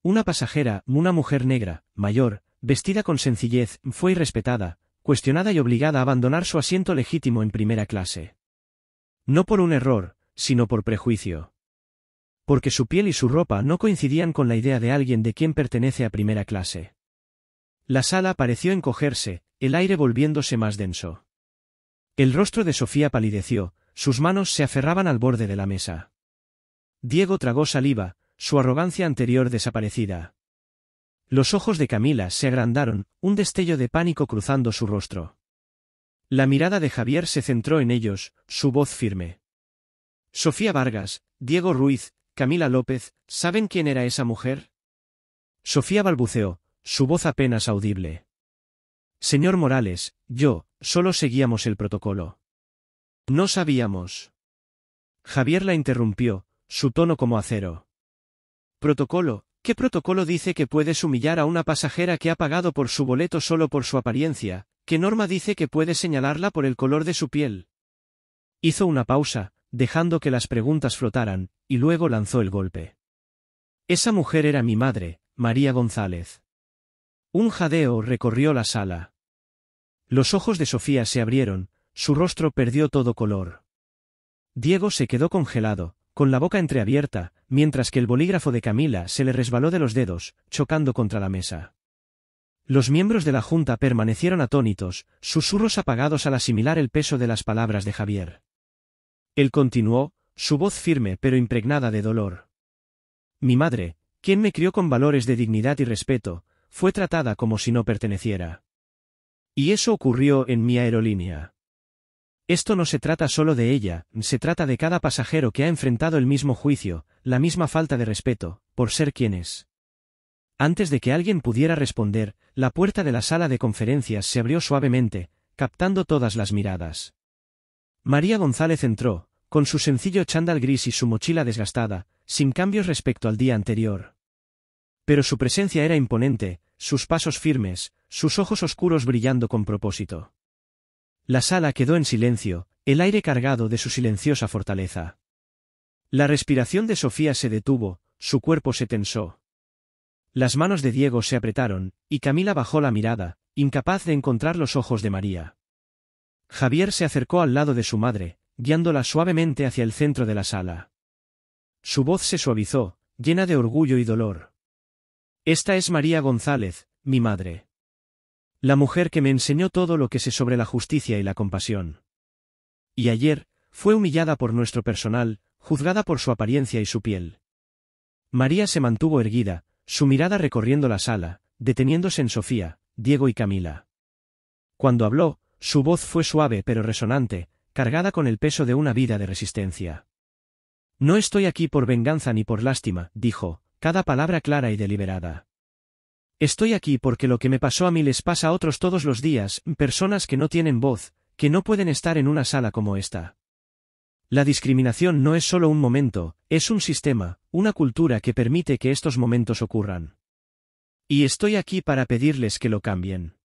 Una pasajera, una mujer negra, mayor, vestida con sencillez, fue irrespetada, cuestionada y obligada a abandonar su asiento legítimo en primera clase. No por un error, sino por prejuicio. Porque su piel y su ropa no coincidían con la idea de alguien de quien pertenece a primera clase. La sala pareció encogerse, el aire volviéndose más denso. El rostro de Sofía palideció, sus manos se aferraban al borde de la mesa. Diego tragó saliva, su arrogancia anterior desaparecida. Los ojos de Camila se agrandaron, un destello de pánico cruzando su rostro. La mirada de Javier se centró en ellos, su voz firme. Sofía Vargas, Diego Ruiz, Camila López, ¿saben quién era esa mujer? Sofía balbuceó, su voz apenas audible. Señor Morales, solo seguíamos el protocolo. No sabíamos. Javier la interrumpió, su tono como acero. ¿Protocolo? ¿Qué protocolo dice que puedes humillar a una pasajera que ha pagado por su boleto solo por su apariencia? ¿Qué norma dice que puedes señalarla por el color de su piel? Hizo una pausa, dejando que las preguntas flotaran, y luego lanzó el golpe. Esa mujer era mi madre, María González. Un jadeo recorrió la sala. Los ojos de Sofía se abrieron, su rostro perdió todo color. Diego se quedó congelado, con la boca entreabierta, mientras que el bolígrafo de Camila se le resbaló de los dedos, chocando contra la mesa. Los miembros de la Junta permanecieron atónitos, susurros apagados al asimilar el peso de las palabras de Javier. Él continuó, su voz firme pero impregnada de dolor. Mi madre, quien me crió con valores de dignidad y respeto, fue tratada como si no perteneciera. Y eso ocurrió en mi aerolínea. Esto no se trata solo de ella, se trata de cada pasajero que ha enfrentado el mismo juicio, la misma falta de respeto, por ser quien es. Antes de que alguien pudiera responder, la puerta de la sala de conferencias se abrió suavemente, captando todas las miradas. María González entró, con su sencillo chándal gris y su mochila desgastada, sin cambios respecto al día anterior. Pero su presencia era imponente, sus pasos firmes, sus ojos oscuros brillando con propósito. La sala quedó en silencio, el aire cargado de su silenciosa fortaleza. La respiración de Sofía se detuvo, su cuerpo se tensó. Las manos de Diego se apretaron, y Camila bajó la mirada, incapaz de encontrar los ojos de María. Javier se acercó al lado de su madre, guiándola suavemente hacia el centro de la sala. Su voz se suavizó, llena de orgullo y dolor. Esta es María González, mi madre. La mujer que me enseñó todo lo que sé sobre la justicia y la compasión. Y ayer, fue humillada por nuestro personal, juzgada por su apariencia y su piel. María se mantuvo erguida, su mirada recorriendo la sala, deteniéndose en Sofía, Diego y Camila. Cuando habló, su voz fue suave pero resonante, cargada con el peso de una vida de resistencia. No estoy aquí por venganza ni por lástima, dijo, cada palabra clara y deliberada. Estoy aquí porque lo que me pasó a mí les pasa a otros todos los días, personas que no tienen voz, que no pueden estar en una sala como esta. La discriminación no es solo un momento, es un sistema, una cultura que permite que estos momentos ocurran. Y estoy aquí para pedirles que lo cambien.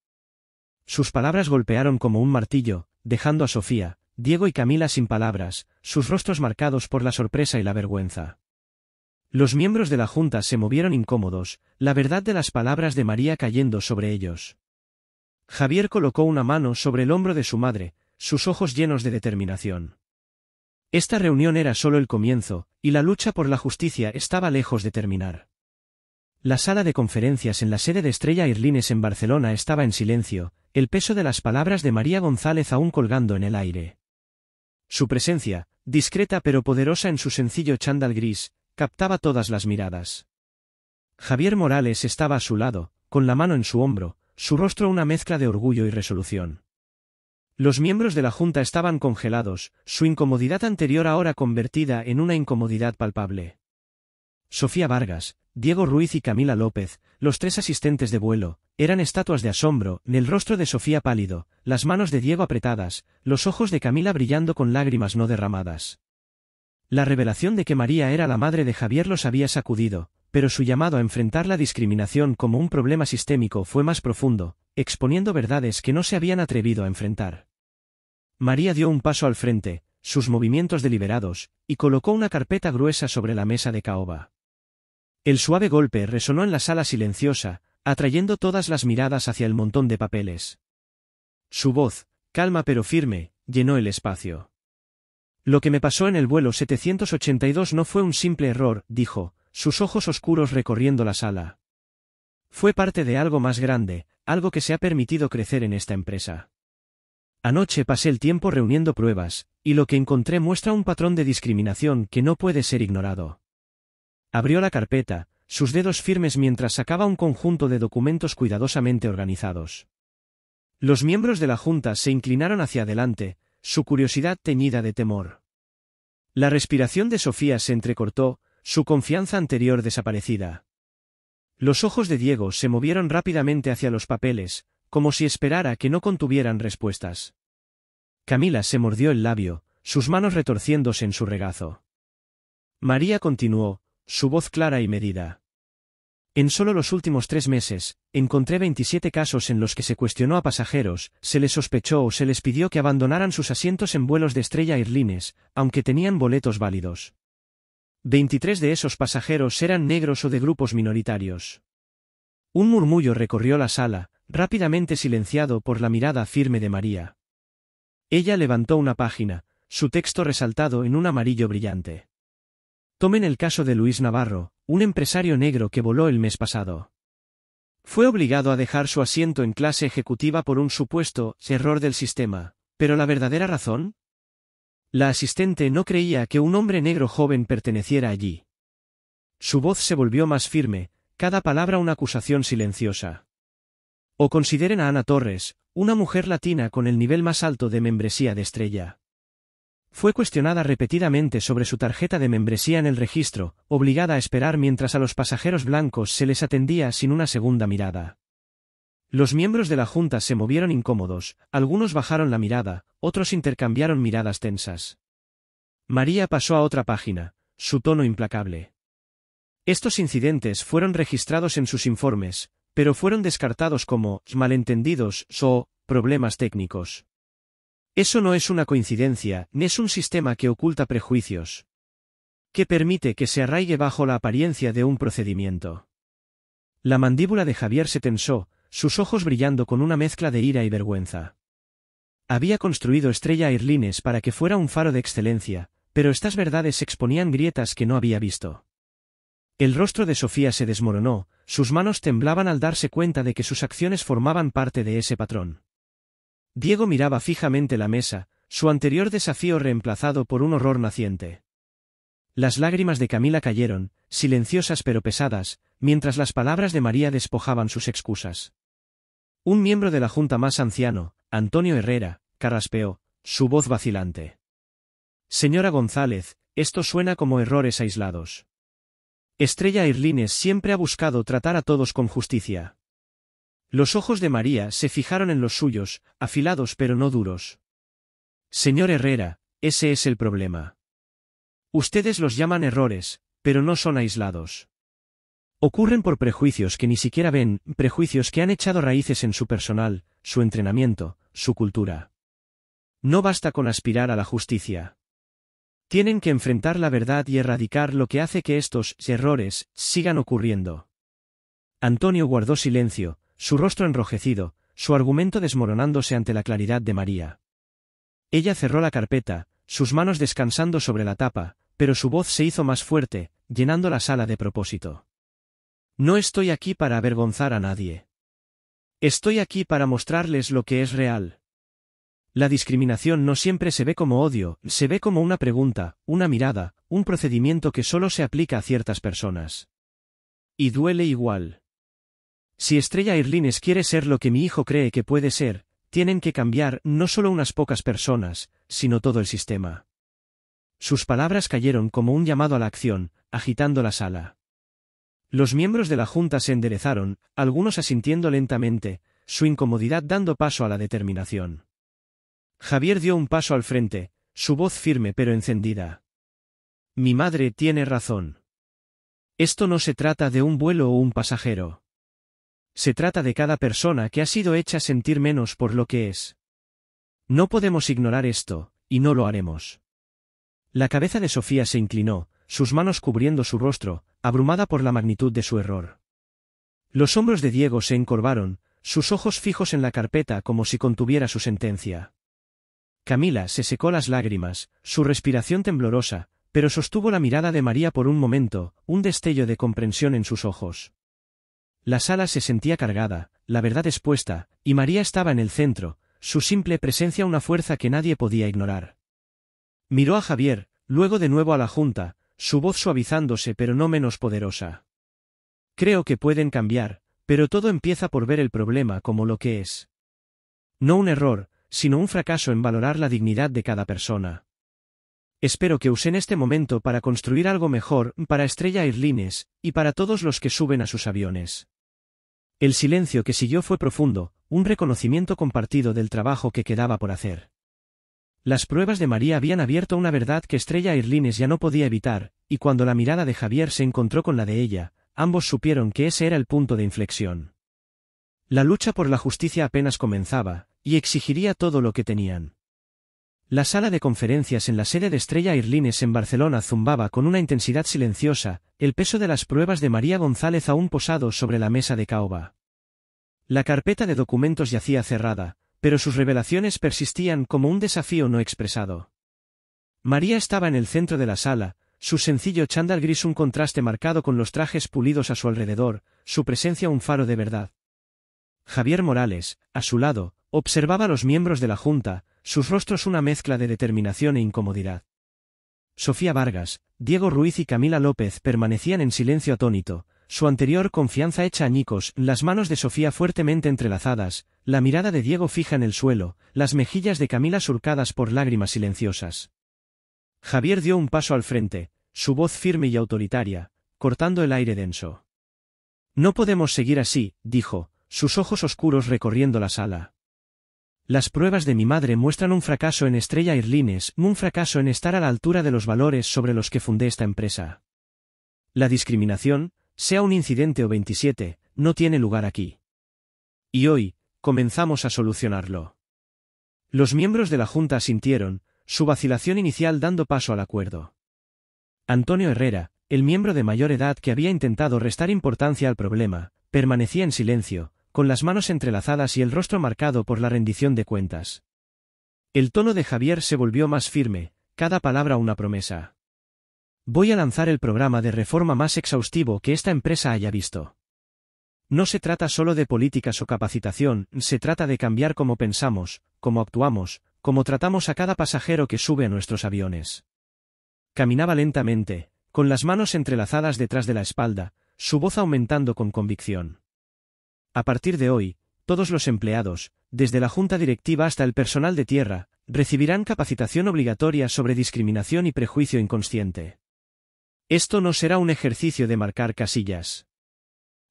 Sus palabras golpearon como un martillo, dejando a Sofía, Diego y Camila sin palabras, sus rostros marcados por la sorpresa y la vergüenza. Los miembros de la Junta se movieron incómodos, la verdad de las palabras de María cayendo sobre ellos. Javier colocó una mano sobre el hombro de su madre, sus ojos llenos de determinación. Esta reunión era solo el comienzo, y la lucha por la justicia estaba lejos de terminar. La sala de conferencias en la sede de Estrella Airlines en Barcelona estaba en silencio, el peso de las palabras de María González aún colgando en el aire. Su presencia, discreta pero poderosa en su sencillo chándal gris, captaba todas las miradas. Javier Morales estaba a su lado, con la mano en su hombro, su rostro una mezcla de orgullo y resolución. Los miembros de la Junta estaban congelados, su incomodidad anterior ahora convertida en una incomodidad palpable. Sofía Vargas, Diego Ruiz y Camila López, los tres asistentes de vuelo, eran estatuas de asombro, el rostro de Sofía pálido, las manos de Diego apretadas, los ojos de Camila brillando con lágrimas no derramadas. La revelación de que María era la madre de Javier los había sacudido, pero su llamado a enfrentar la discriminación como un problema sistémico fue más profundo, exponiendo verdades que no se habían atrevido a enfrentar. María dio un paso al frente, sus movimientos deliberados, y colocó una carpeta gruesa sobre la mesa de caoba. El suave golpe resonó en la sala silenciosa, atrayendo todas las miradas hacia el montón de papeles. Su voz, calma pero firme, llenó el espacio. Lo que me pasó en el vuelo 782 no fue un simple error, dijo, sus ojos oscuros recorriendo la sala. Fue parte de algo más grande, algo que se ha permitido crecer en esta empresa. Anoche pasé el tiempo reuniendo pruebas, y lo que encontré muestra un patrón de discriminación que no puede ser ignorado. Abrió la carpeta, sus dedos firmes mientras sacaba un conjunto de documentos cuidadosamente organizados. Los miembros de la Junta se inclinaron hacia adelante, su curiosidad teñida de temor. La respiración de Sofía se entrecortó, su confianza anterior desaparecida. Los ojos de Diego se movieron rápidamente hacia los papeles, como si esperara que no contuvieran respuestas. Camila se mordió el labio, sus manos retorciéndose en su regazo. María continuó, su voz clara y medida. En solo los últimos 3 meses, encontré 27 casos en los que se cuestionó a pasajeros, se les sospechó o se les pidió que abandonaran sus asientos en vuelos de Estrella Airlines, aunque tenían boletos válidos. 23 de esos pasajeros eran negros o de grupos minoritarios. Un murmullo recorrió la sala, rápidamente silenciado por la mirada firme de María. Ella levantó una página, su texto resaltado en un amarillo brillante. Tomen el caso de Luis Navarro, un empresario negro que voló el mes pasado. Fue obligado a dejar su asiento en clase ejecutiva por un supuesto error del sistema, ¿pero la verdadera razón? La asistente no creía que un hombre negro joven perteneciera allí. Su voz se volvió más firme, cada palabra una acusación silenciosa. O consideren a Ana Torres, una mujer latina con el nivel más alto de membresía de Estrella. Fue cuestionada repetidamente sobre su tarjeta de membresía en el registro, obligada a esperar mientras a los pasajeros blancos se les atendía sin una segunda mirada. Los miembros de la junta se movieron incómodos, algunos bajaron la mirada, otros intercambiaron miradas tensas. María pasó a otra página, su tono implacable. Estos incidentes fueron registrados en sus informes, pero fueron descartados como malentendidos o problemas técnicos. Eso no es una coincidencia, ni es un sistema que oculta prejuicios, que permite que se arraigue bajo la apariencia de un procedimiento. La mandíbula de Javier se tensó, sus ojos brillando con una mezcla de ira y vergüenza. Había construido Estrella Airlines para que fuera un faro de excelencia, pero estas verdades exponían grietas que no había visto. El rostro de Sofía se desmoronó, sus manos temblaban al darse cuenta de que sus acciones formaban parte de ese patrón. Diego miraba fijamente la mesa, su anterior desafío reemplazado por un horror naciente. Las lágrimas de Camila cayeron, silenciosas pero pesadas, mientras las palabras de María despojaban sus excusas. Un miembro de la junta más anciano, Antonio Herrera, carraspeó, su voz vacilante. Señora González, esto suena como errores aislados. Estrella Airlines siempre ha buscado tratar a todos con justicia. Los ojos de María se fijaron en los suyos, afilados pero no duros. Señor Herrera, ese es el problema. Ustedes los llaman errores, pero no son aislados. Ocurren por prejuicios que ni siquiera ven, prejuicios que han echado raíces en su personal, su entrenamiento, su cultura. No basta con aspirar a la justicia. Tienen que enfrentar la verdad y erradicar lo que hace que estos errores sigan ocurriendo. Antonio guardó silencio, su rostro enrojecido, su argumento desmoronándose ante la claridad de María. Ella cerró la carpeta, sus manos descansando sobre la tapa, pero su voz se hizo más fuerte, llenando la sala de propósito. No estoy aquí para avergonzar a nadie. Estoy aquí para mostrarles lo que es real. La discriminación no siempre se ve como odio, se ve como una pregunta, una mirada, un procedimiento que solo se aplica a ciertas personas. Y duele igual. Si Estrella Airlines quiere ser lo que mi hijo cree que puede ser, tienen que cambiar no solo unas pocas personas, sino todo el sistema. Sus palabras cayeron como un llamado a la acción, agitando la sala. Los miembros de la junta se enderezaron, algunos asintiendo lentamente, su incomodidad dando paso a la determinación. Javier dio un paso al frente, su voz firme pero encendida. Mi madre tiene razón. Esto no se trata de un vuelo o un pasajero. Se trata de cada persona que ha sido hecha sentir menos por lo que es. No podemos ignorar esto, y no lo haremos. La cabeza de Sofía se inclinó, sus manos cubriendo su rostro, abrumada por la magnitud de su error. Los hombros de Diego se encorvaron, sus ojos fijos en la carpeta como si contuviera su sentencia. Camila se secó las lágrimas, su respiración temblorosa, pero sostuvo la mirada de María por un momento, un destello de comprensión en sus ojos. La sala se sentía cargada, la verdad expuesta, y María estaba en el centro, su simple presencia una fuerza que nadie podía ignorar. Miró a Javier, luego de nuevo a la junta, su voz suavizándose pero no menos poderosa. Creo que pueden cambiar, pero todo empieza por ver el problema como lo que es. No un error, sino un fracaso en valorar la dignidad de cada persona. Espero que usen este momento para construir algo mejor para Estrella Airlines, y para todos los que suben a sus aviones. El silencio que siguió fue profundo, un reconocimiento compartido del trabajo que quedaba por hacer. Las pruebas de María habían abierto una verdad que Estrella Airlines ya no podía evitar, y cuando la mirada de Javier se encontró con la de ella, ambos supieron que ese era el punto de inflexión. La lucha por la justicia apenas comenzaba, y exigiría todo lo que tenían. La sala de conferencias en la sede de Estrella Airlines en Barcelona zumbaba con una intensidad silenciosa, el peso de las pruebas de María González aún posado sobre la mesa de caoba. La carpeta de documentos yacía cerrada, pero sus revelaciones persistían como un desafío no expresado. María estaba en el centro de la sala, su sencillo chándal gris un contraste marcado con los trajes pulidos a su alrededor, su presencia un faro de verdad. Javier Morales, a su lado, observaba a los miembros de la junta, sus rostros una mezcla de determinación e incomodidad. Sofía Vargas, Diego Ruiz y Camila López permanecían en silencio atónito, su anterior confianza hecha añicos, las manos de Sofía fuertemente entrelazadas, la mirada de Diego fija en el suelo, las mejillas de Camila surcadas por lágrimas silenciosas. Javier dio un paso al frente, su voz firme y autoritaria, cortando el aire denso. No podemos seguir así, dijo, sus ojos oscuros recorriendo la sala. Las pruebas de mi madre muestran un fracaso en Estrella Airlines, un fracaso en estar a la altura de los valores sobre los que fundé esta empresa. La discriminación, sea un incidente o 27, no tiene lugar aquí. Y hoy, comenzamos a solucionarlo. Los miembros de la Junta asintieron, su vacilación inicial dando paso al acuerdo. Antonio Herrera, el miembro de mayor edad que había intentado restar importancia al problema, permanecía en silencio, con las manos entrelazadas y el rostro marcado por la rendición de cuentas. El tono de Javier se volvió más firme, cada palabra una promesa. Voy a lanzar el programa de reforma más exhaustivo que esta empresa haya visto. No se trata solo de políticas o capacitación, se trata de cambiar cómo pensamos, cómo actuamos, cómo tratamos a cada pasajero que sube a nuestros aviones. Caminaba lentamente, con las manos entrelazadas detrás de la espalda, su voz aumentando con convicción. A partir de hoy, todos los empleados, desde la junta directiva hasta el personal de tierra, recibirán capacitación obligatoria sobre discriminación y prejuicio inconsciente. Esto no será un ejercicio de marcar casillas.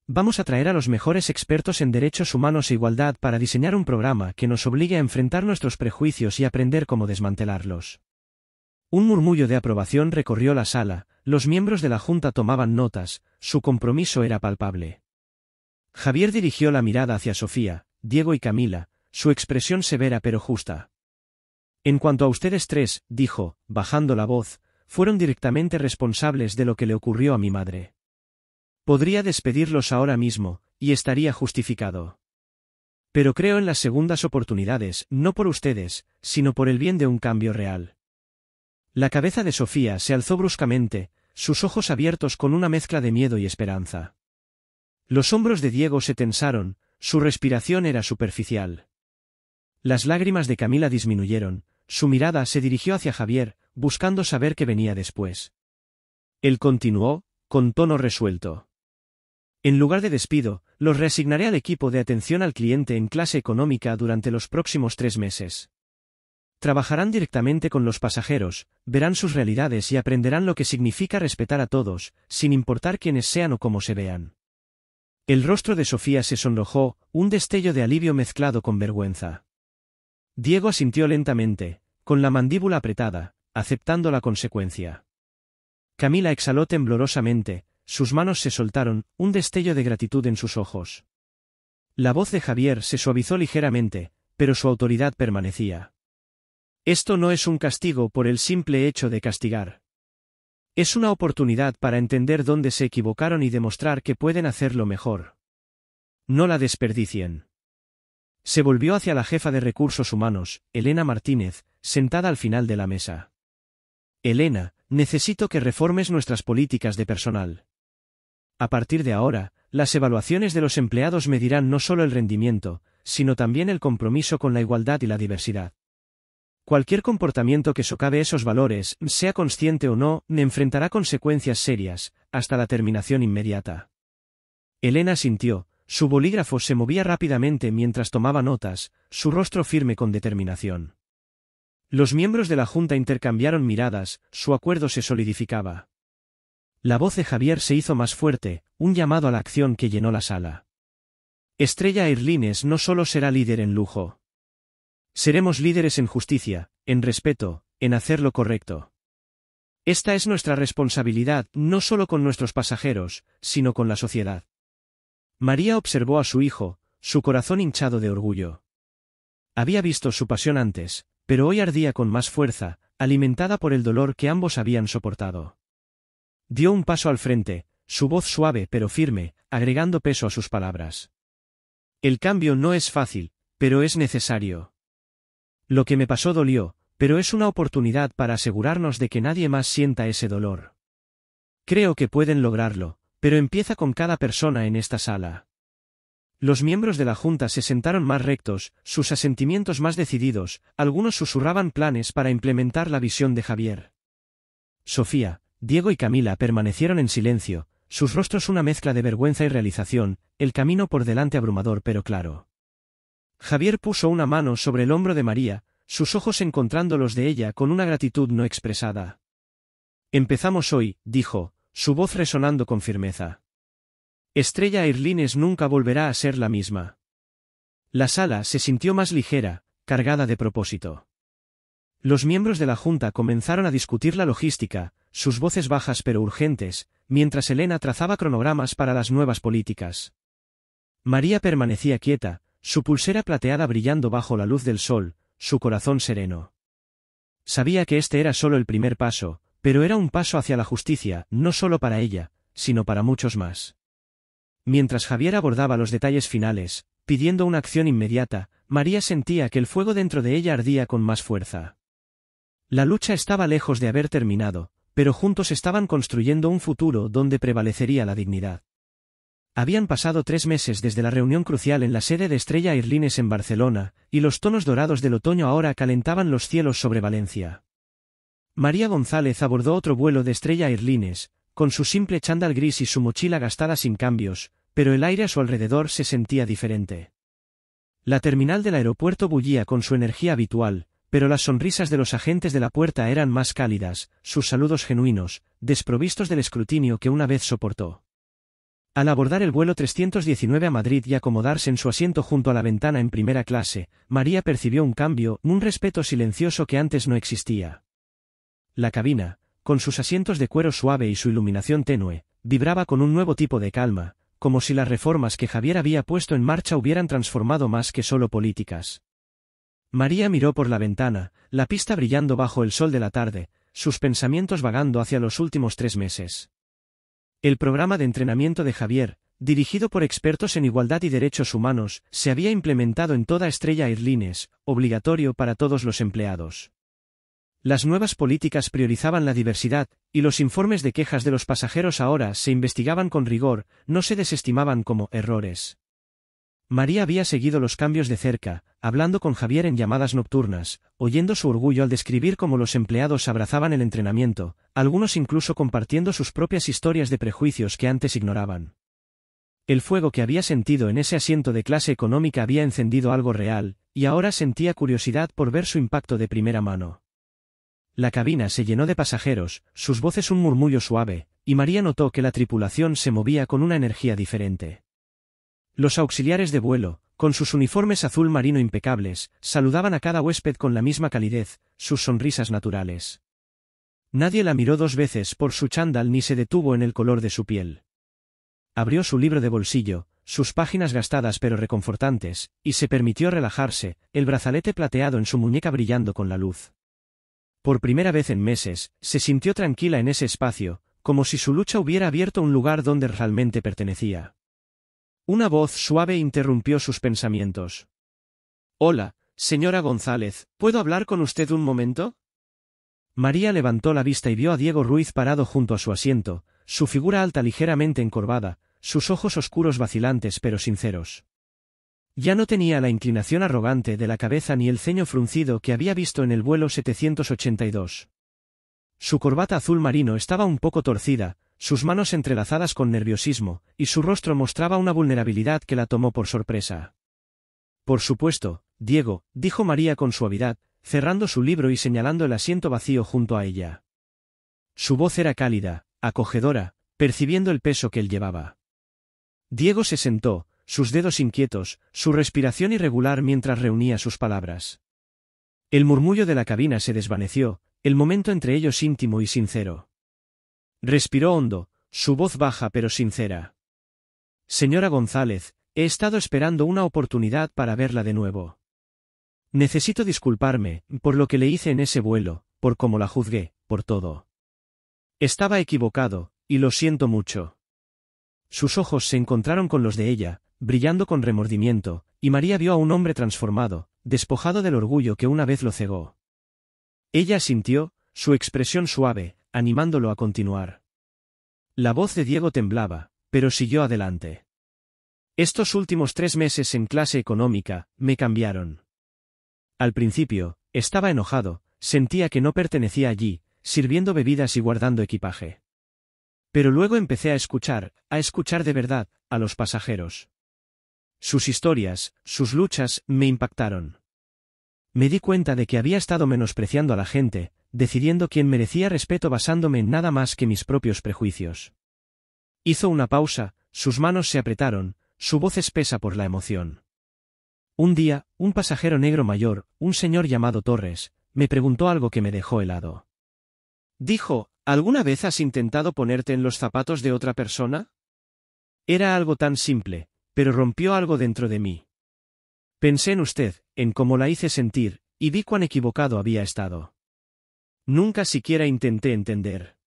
Vamos a traer a los mejores expertos en derechos humanos e igualdad para diseñar un programa que nos obligue a enfrentar nuestros prejuicios y aprender cómo desmantelarlos. Un murmullo de aprobación recorrió la sala, los miembros de la junta tomaban notas, su compromiso era palpable. Javier dirigió la mirada hacia Sofía, Diego y Camila, su expresión severa pero justa. En cuanto a ustedes tres, dijo, bajando la voz, fueron directamente responsables de lo que le ocurrió a mi madre. Podría despedirlos ahora mismo, y estaría justificado. Pero creo en las segundas oportunidades, no por ustedes, sino por el bien de un cambio real. La cabeza de Sofía se alzó bruscamente, sus ojos abiertos con una mezcla de miedo y esperanza. Los hombros de Diego se tensaron, su respiración era superficial. Las lágrimas de Camila disminuyeron, su mirada se dirigió hacia Javier, buscando saber qué venía después. Él continuó, con tono resuelto. En lugar de despido, los reasignaré al equipo de atención al cliente en clase económica durante los próximos 3 meses. Trabajarán directamente con los pasajeros, verán sus realidades y aprenderán lo que significa respetar a todos, sin importar quiénes sean o cómo se vean. El rostro de Sofía se sonrojó, un destello de alivio mezclado con vergüenza. Diego asintió lentamente, con la mandíbula apretada, aceptando la consecuencia. Camila exhaló temblorosamente, sus manos se soltaron, un destello de gratitud en sus ojos. La voz de Javier se suavizó ligeramente, pero su autoridad permanecía. Esto no es un castigo por el simple hecho de castigar. Es una oportunidad para entender dónde se equivocaron y demostrar que pueden hacerlo mejor. No la desperdicien. Se volvió hacia la jefa de recursos humanos, Elena Martínez, sentada al final de la mesa. Elena, necesito que reformes nuestras políticas de personal. A partir de ahora, las evaluaciones de los empleados medirán no solo el rendimiento, sino también el compromiso con la igualdad y la diversidad. Cualquier comportamiento que socave esos valores, sea consciente o no, enfrentará consecuencias serias, hasta la terminación inmediata. Elena sintió, su bolígrafo se movía rápidamente mientras tomaba notas, su rostro firme con determinación. Los miembros de la junta intercambiaron miradas, su acuerdo se solidificaba. La voz de Javier se hizo más fuerte, un llamado a la acción que llenó la sala. Estrella Airlines no solo será líder en lujo. Seremos líderes en justicia, en respeto, en hacer lo correcto. Esta es nuestra responsabilidad, no solo con nuestros pasajeros, sino con la sociedad. María observó a su hijo, su corazón hinchado de orgullo. Había visto su pasión antes, pero hoy ardía con más fuerza, alimentada por el dolor que ambos habían soportado. Dio un paso al frente, su voz suave pero firme, agregando peso a sus palabras. El cambio no es fácil, pero es necesario. Lo que me pasó dolió, pero es una oportunidad para asegurarnos de que nadie más sienta ese dolor. Creo que pueden lograrlo, pero empieza con cada persona en esta sala. Los miembros de la junta se sentaron más rectos, sus asentimientos más decididos, algunos susurraban planes para implementar la visión de Javier. Sofía, Diego y Camila permanecieron en silencio, sus rostros una mezcla de vergüenza y realización, el camino por delante abrumador pero claro. Javier puso una mano sobre el hombro de María, sus ojos encontrando los de ella con una gratitud no expresada. Empezamos hoy, dijo, su voz resonando con firmeza. Estrella Airlines nunca volverá a ser la misma. La sala se sintió más ligera, cargada de propósito. Los miembros de la Junta comenzaron a discutir la logística, sus voces bajas pero urgentes, mientras Elena trazaba cronogramas para las nuevas políticas. María permanecía quieta, su pulsera plateada brillando bajo la luz del sol, su corazón sereno. Sabía que este era solo el primer paso, pero era un paso hacia la justicia, no solo para ella, sino para muchos más. Mientras Javier abordaba los detalles finales, pidiendo una acción inmediata, María sentía que el fuego dentro de ella ardía con más fuerza. La lucha estaba lejos de haber terminado, pero juntos estaban construyendo un futuro donde prevalecería la dignidad. Habían pasado 3 meses desde la reunión crucial en la sede de Estrella Airlines en Barcelona, y los tonos dorados del otoño ahora calentaban los cielos sobre Valencia. María González abordó otro vuelo de Estrella Airlines, con su simple chándal gris y su mochila gastada sin cambios, pero el aire a su alrededor se sentía diferente. La terminal del aeropuerto bullía con su energía habitual, pero las sonrisas de los agentes de la puerta eran más cálidas, sus saludos genuinos, desprovistos del escrutinio que una vez soportó. Al abordar el vuelo 319 a Madrid y acomodarse en su asiento junto a la ventana en primera clase, María percibió un cambio, un respeto silencioso que antes no existía. La cabina, con sus asientos de cuero suave y su iluminación tenue, vibraba con un nuevo tipo de calma, como si las reformas que Javier había puesto en marcha hubieran transformado más que solo políticas. María miró por la ventana, la pista brillando bajo el sol de la tarde, sus pensamientos vagando hacia los últimos 3 meses. El programa de entrenamiento de Javier, dirigido por expertos en igualdad y derechos humanos, se había implementado en toda Estrella Airlines, obligatorio para todos los empleados. Las nuevas políticas priorizaban la diversidad, y los informes de quejas de los pasajeros ahora se investigaban con rigor, no se desestimaban como errores. María había seguido los cambios de cerca, hablando con Javier en llamadas nocturnas, oyendo su orgullo al describir cómo los empleados abrazaban el entrenamiento, algunos incluso compartiendo sus propias historias de prejuicios que antes ignoraban. El fuego que había sentido en ese asiento de clase económica había encendido algo real, y ahora sentía curiosidad por ver su impacto de primera mano. La cabina se llenó de pasajeros, sus voces un murmullo suave, y María notó que la tripulación se movía con una energía diferente. Los auxiliares de vuelo, con sus uniformes azul marino impecables, saludaban a cada huésped con la misma calidez, sus sonrisas naturales. Nadie la miró 2 veces por su chándal ni se detuvo en el color de su piel. Abrió su libro de bolsillo, sus páginas gastadas pero reconfortantes, y se permitió relajarse, el brazalete plateado en su muñeca brillando con la luz. Por primera vez en meses, se sintió tranquila en ese espacio, como si su lucha hubiera abierto un lugar donde realmente pertenecía. Una voz suave interrumpió sus pensamientos. «Hola, señora González, ¿puedo hablar con usted un momento?» María levantó la vista y vio a Diego Ruiz parado junto a su asiento, su figura alta ligeramente encorvada, sus ojos oscuros vacilantes pero sinceros. Ya no tenía la inclinación arrogante de la cabeza ni el ceño fruncido que había visto en el vuelo 782. Su corbata azul marino estaba un poco torcida, sus manos entrelazadas con nerviosismo, y su rostro mostraba una vulnerabilidad que la tomó por sorpresa. «Por supuesto, Diego», dijo María con suavidad, cerrando su libro y señalando el asiento vacío junto a ella. Su voz era cálida, acogedora, percibiendo el peso que él llevaba. Diego se sentó, sus dedos inquietos, su respiración irregular mientras reunía sus palabras. El murmullo de la cabina se desvaneció, el momento entre ellos íntimo y sincero. Respiró hondo, su voz baja pero sincera. «Señora González, he estado esperando una oportunidad para verla de nuevo. Necesito disculparme por lo que le hice en ese vuelo, por cómo la juzgué, por todo. Estaba equivocado, y lo siento mucho». Sus ojos se encontraron con los de ella, brillando con remordimiento, y María vio a un hombre transformado, despojado del orgullo que una vez lo cegó. Ella asintió, su expresión suave, animándolo a continuar. La voz de Diego temblaba, pero siguió adelante. «Estos últimos 3 meses en clase económica, me cambiaron. Al principio, estaba enojado, sentía que no pertenecía allí, sirviendo bebidas y guardando equipaje. Pero luego empecé a escuchar de verdad, a los pasajeros. Sus historias, sus luchas, me impactaron. Me di cuenta de que había estado menospreciando a la gente, decidiendo quién merecía respeto basándome en nada más que mis propios prejuicios. Hizo una pausa, sus manos se apretaron, su voz espesa por la emoción. Un día, un pasajero negro mayor, un señor llamado Torres, me preguntó algo que me dejó helado. Dijo, ¿alguna vez has intentado ponerte en los zapatos de otra persona? Era algo tan simple, pero rompió algo dentro de mí. Pensé en usted, en cómo la hice sentir, y vi cuán equivocado había estado. Nunca siquiera intenté entender.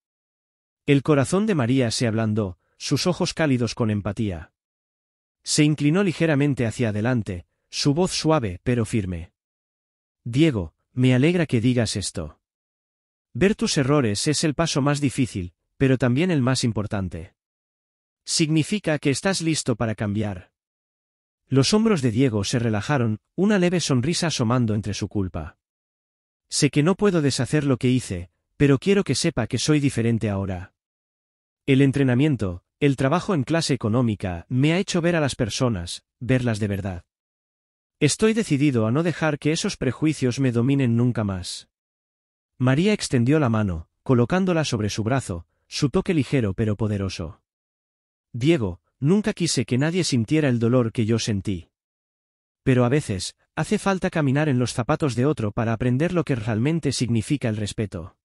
El corazón de María se ablandó, sus ojos cálidos con empatía. Se inclinó ligeramente hacia adelante, su voz suave pero firme. Diego, me alegra que digas esto. Ver tus errores es el paso más difícil, pero también el más importante. Significa que estás listo para cambiar. Los hombros de Diego se relajaron, una leve sonrisa asomando entre su culpa. Sé que no puedo deshacer lo que hice, pero quiero que sepa que soy diferente ahora. El entrenamiento, el trabajo en clase económica, me ha hecho ver a las personas, verlas de verdad. Estoy decidido a no dejar que esos prejuicios me dominen nunca más. María extendió la mano, colocándola sobre su brazo, su toque ligero pero poderoso. Diego, nunca quise que nadie sintiera el dolor que yo sentí. Pero a veces, hace falta caminar en los zapatos de otro para aprender lo que realmente significa el respeto.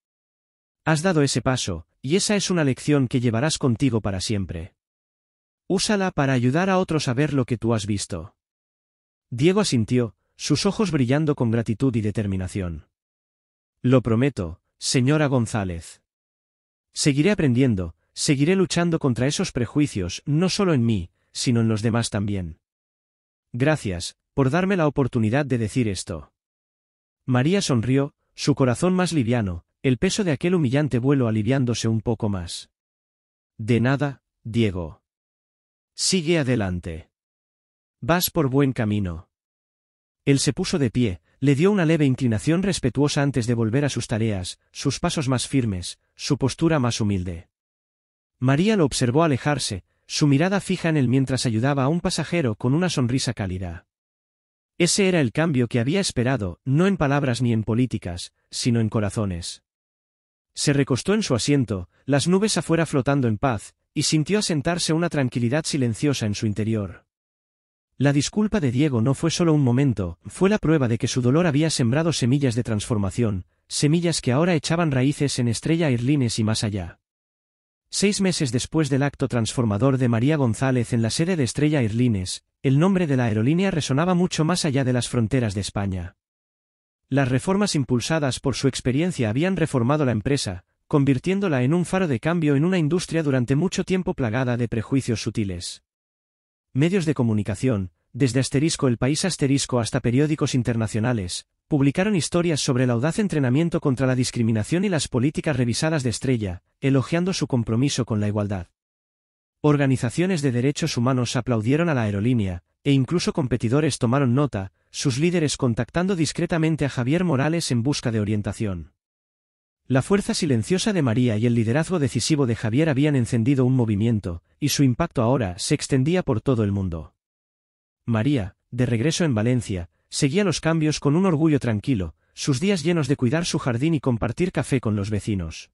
Has dado ese paso, y esa es una lección que llevarás contigo para siempre. Úsala para ayudar a otros a ver lo que tú has visto. Diego asintió, sus ojos brillando con gratitud y determinación. Lo prometo, señora González. Seguiré aprendiendo, seguiré luchando contra esos prejuicios, no solo en mí, sino en los demás también. Gracias, por darme la oportunidad de decir esto. María sonrió, su corazón más liviano, el peso de aquel humillante vuelo aliviándose un poco más. De nada, Diego. Sigue adelante. Vas por buen camino. Él se puso de pie, le dio una leve inclinación respetuosa antes de volver a sus tareas, sus pasos más firmes, su postura más humilde. María lo observó alejarse, su mirada fija en él mientras ayudaba a un pasajero con una sonrisa cálida. Ese era el cambio que había esperado, no en palabras ni en políticas, sino en corazones. Se recostó en su asiento, las nubes afuera flotando en paz, y sintió asentarse una tranquilidad silenciosa en su interior. La disculpa de Diego no fue solo un momento, fue la prueba de que su dolor había sembrado semillas de transformación, semillas que ahora echaban raíces en Estrella Airlines y más allá. 6 meses después del acto transformador de María González en la sede de Estrella Airlines, el nombre de la aerolínea resonaba mucho más allá de las fronteras de España. Las reformas impulsadas por su experiencia habían reformado la empresa, convirtiéndola en un faro de cambio en una industria durante mucho tiempo plagada de prejuicios sutiles. Medios de comunicación, desde El País hasta periódicos internacionales, publicaron historias sobre el audaz entrenamiento contra la discriminación y las políticas revisadas de Estrella, elogiando su compromiso con la igualdad. Organizaciones de derechos humanos aplaudieron a la aerolínea, e incluso competidores tomaron nota, sus líderes contactando discretamente a Javier Morales en busca de orientación. La fuerza silenciosa de María y el liderazgo decisivo de Javier habían encendido un movimiento, y su impacto ahora se extendía por todo el mundo. María, de regreso en Valencia, seguía los cambios con un orgullo tranquilo, sus días llenos de cuidar su jardín y compartir café con los vecinos.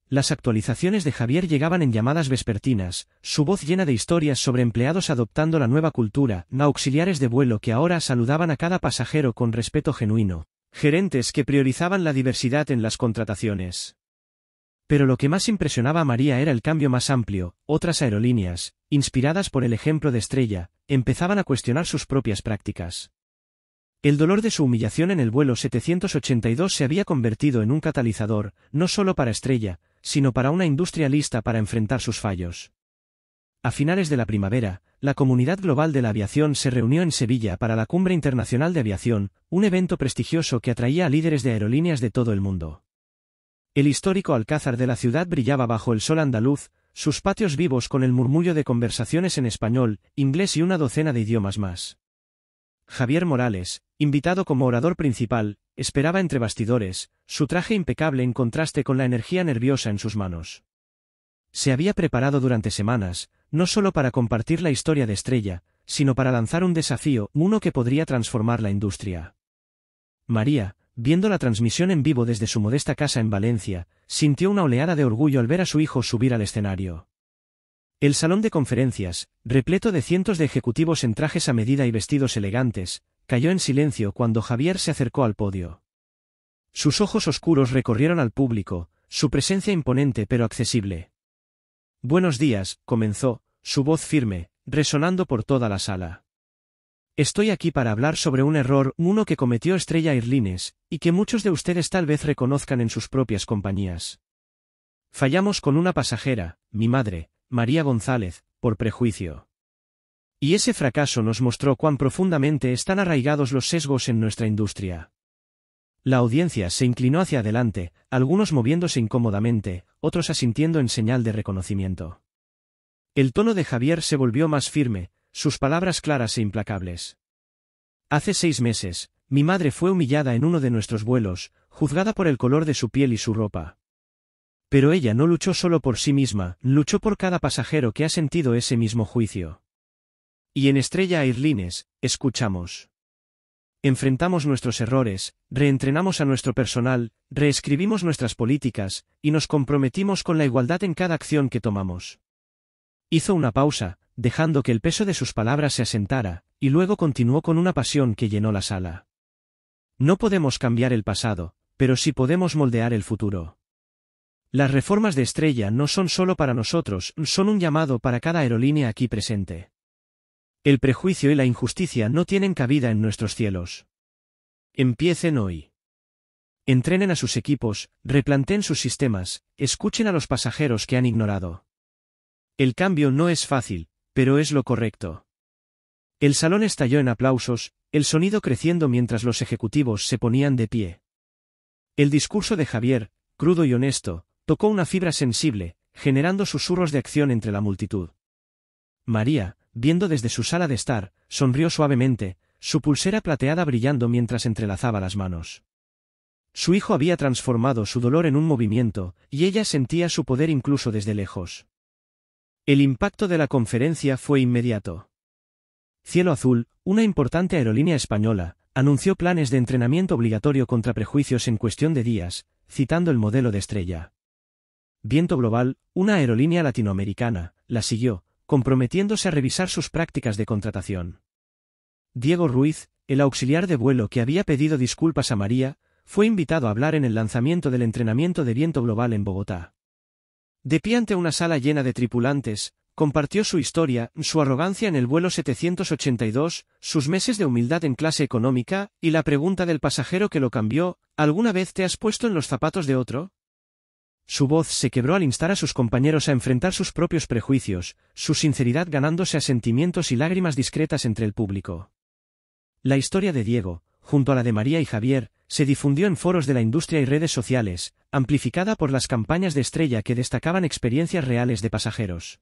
Las actualizaciones de Javier llegaban en llamadas vespertinas, su voz llena de historias sobre empleados adoptando la nueva cultura, auxiliares de vuelo que ahora saludaban a cada pasajero con respeto genuino, gerentes que priorizaban la diversidad en las contrataciones. Pero lo que más impresionaba a María era el cambio más amplio, otras aerolíneas, inspiradas por el ejemplo de Estrella, empezaban a cuestionar sus propias prácticas. El dolor de su humillación en el vuelo 782 se había convertido en un catalizador, no solo para Estrella, sino para una industria lista para enfrentar sus fallos. A finales de la primavera, la comunidad global de la aviación se reunió en Sevilla para la Cumbre Internacional de Aviación, un evento prestigioso que atraía a líderes de aerolíneas de todo el mundo. El histórico alcázar de la ciudad brillaba bajo el sol andaluz, sus patios vivos con el murmullo de conversaciones en español, inglés y una docena de idiomas más. Javier Morales, invitado como orador principal, esperaba entre bastidores, su traje impecable en contraste con la energía nerviosa en sus manos. Se había preparado durante semanas, no solo para compartir la historia de Estrella, sino para lanzar un desafío, uno que podría transformar la industria. María, viendo la transmisión en vivo desde su modesta casa en Valencia, sintió una oleada de orgullo al ver a su hijo subir al escenario. El salón de conferencias, repleto de cientos de ejecutivos en trajes a medida y vestidos elegantes, cayó en silencio cuando Javier se acercó al podio. Sus ojos oscuros recorrieron al público, su presencia imponente pero accesible. «Buenos días», comenzó, su voz firme, resonando por toda la sala. «Estoy aquí para hablar sobre un error, uno que cometió Estrella Airlines, y que muchos de ustedes tal vez reconozcan en sus propias compañías. Fallamos con una pasajera, mi madre, María González, por prejuicio. Y ese fracaso nos mostró cuán profundamente están arraigados los sesgos en nuestra industria». La audiencia se inclinó hacia adelante, algunos moviéndose incómodamente, otros asintiendo en señal de reconocimiento. El tono de Javier se volvió más firme, sus palabras claras e implacables. «Hace 6 meses, mi madre fue humillada en uno de nuestros vuelos, juzgada por el color de su piel y su ropa. Pero ella no luchó solo por sí misma, luchó por cada pasajero que ha sentido ese mismo juicio. Y en Estrella Airlines, escuchamos. Enfrentamos nuestros errores, reentrenamos a nuestro personal, reescribimos nuestras políticas, y nos comprometimos con la igualdad en cada acción que tomamos». Hizo una pausa, dejando que el peso de sus palabras se asentara, y luego continuó con una pasión que llenó la sala. «No podemos cambiar el pasado, pero sí podemos moldear el futuro. Las reformas de Estrella no son solo para nosotros, son un llamado para cada aerolínea aquí presente. El prejuicio y la injusticia no tienen cabida en nuestros cielos. Empiecen hoy. Entrenen a sus equipos, replanteen sus sistemas, escuchen a los pasajeros que han ignorado. El cambio no es fácil, pero es lo correcto». El salón estalló en aplausos, el sonido creciendo mientras los ejecutivos se ponían de pie. El discurso de Javier, crudo y honesto, tocó una fibra sensible, generando susurros de acción entre la multitud. María, viendo desde su sala de estar, sonrió suavemente, su pulsera plateada brillando mientras entrelazaba las manos. Su hijo había transformado su dolor en un movimiento, y ella sentía su poder incluso desde lejos. El impacto de la conferencia fue inmediato. Cielo Azul, una importante aerolínea española, anunció planes de entrenamiento obligatorio contra prejuicios en cuestión de días, citando el modelo de Estrella. Viento Global, una aerolínea latinoamericana, la siguió, comprometiéndose a revisar sus prácticas de contratación. Diego Ruiz, el auxiliar de vuelo que había pedido disculpas a María, fue invitado a hablar en el lanzamiento del entrenamiento de Viento Global en Bogotá. De pie ante una sala llena de tripulantes, compartió su historia, su arrogancia en el vuelo 782, sus meses de humildad en clase económica, y la pregunta del pasajero que lo cambió: ¿alguna vez te has puesto en los zapatos de otro? Su voz se quebró al instar a sus compañeros a enfrentar sus propios prejuicios, su sinceridad ganándose asentimientos y lágrimas discretas entre el público. La historia de Diego, junto a la de María y Javier, se difundió en foros de la industria y redes sociales, amplificada por las campañas de Estrella que destacaban experiencias reales de pasajeros.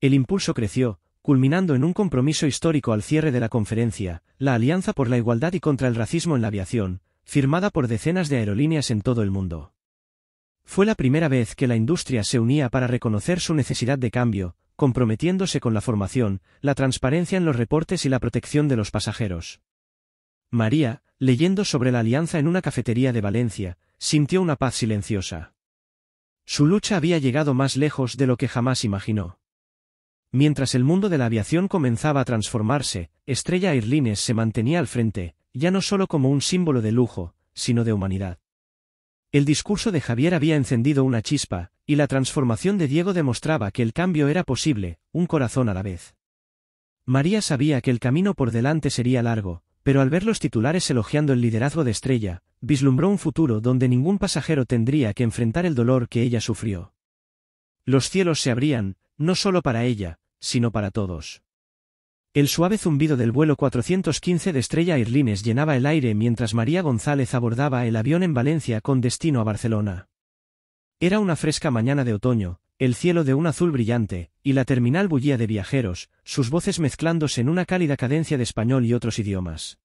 El impulso creció, culminando en un compromiso histórico al cierre de la conferencia, la Alianza por la Igualdad y contra el Racismo en la Aviación, firmada por decenas de aerolíneas en todo el mundo. Fue la primera vez que la industria se unía para reconocer su necesidad de cambio, comprometiéndose con la formación, la transparencia en los reportes y la protección de los pasajeros. María, leyendo sobre la alianza en una cafetería de Valencia, sintió una paz silenciosa. Su lucha había llegado más lejos de lo que jamás imaginó. Mientras el mundo de la aviación comenzaba a transformarse, Estrella Airlines se mantenía al frente, ya no solo como un símbolo de lujo, sino de humanidad. El discurso de Javier había encendido una chispa, y la transformación de Diego demostraba que el cambio era posible, un corazón a la vez. María sabía que el camino por delante sería largo, pero al ver los titulares elogiando el liderazgo de Estrella, vislumbró un futuro donde ningún pasajero tendría que enfrentar el dolor que ella sufrió. Los cielos se abrían, no solo para ella, sino para todos. El suave zumbido del vuelo 415 de Estrella Airlines llenaba el aire mientras María González abordaba el avión en Valencia con destino a Barcelona. Era una fresca mañana de otoño, el cielo de un azul brillante, y la terminal bullía de viajeros, sus voces mezclándose en una cálida cadencia de español y otros idiomas.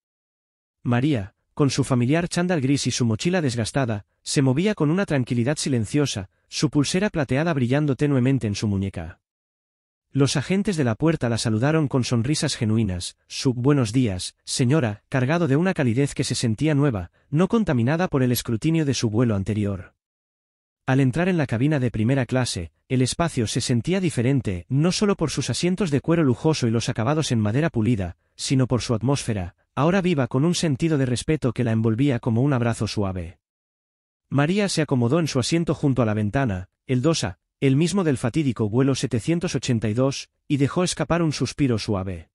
María, con su familiar chándal gris y su mochila desgastada, se movía con una tranquilidad silenciosa, su pulsera plateada brillando tenuemente en su muñeca. Los agentes de la puerta la saludaron con sonrisas genuinas, su «buenos días, señora», cargado de una calidez que se sentía nueva, no contaminada por el escrutinio de su vuelo anterior. Al entrar en la cabina de primera clase, el espacio se sentía diferente, no solo por sus asientos de cuero lujoso y los acabados en madera pulida, sino por su atmósfera, ahora viva con un sentido de respeto que la envolvía como un abrazo suave. María se acomodó en su asiento junto a la ventana, el 2A, el mismo del fatídico vuelo 782, y dejó escapar un suspiro suave.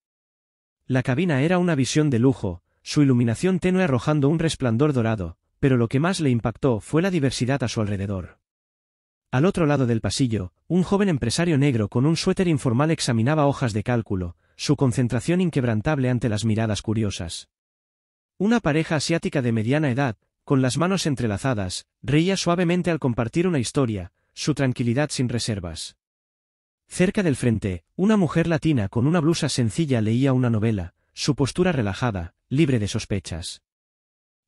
La cabina era una visión de lujo, su iluminación tenue arrojando un resplandor dorado, pero lo que más le impactó fue la diversidad a su alrededor. Al otro lado del pasillo, un joven empresario negro con un suéter informal examinaba hojas de cálculo, su concentración inquebrantable ante las miradas curiosas. Una pareja asiática de mediana edad, con las manos entrelazadas, reía suavemente al compartir una historia, su tranquilidad sin reservas. Cerca del frente, una mujer latina con una blusa sencilla leía una novela, su postura relajada, libre de sospechas.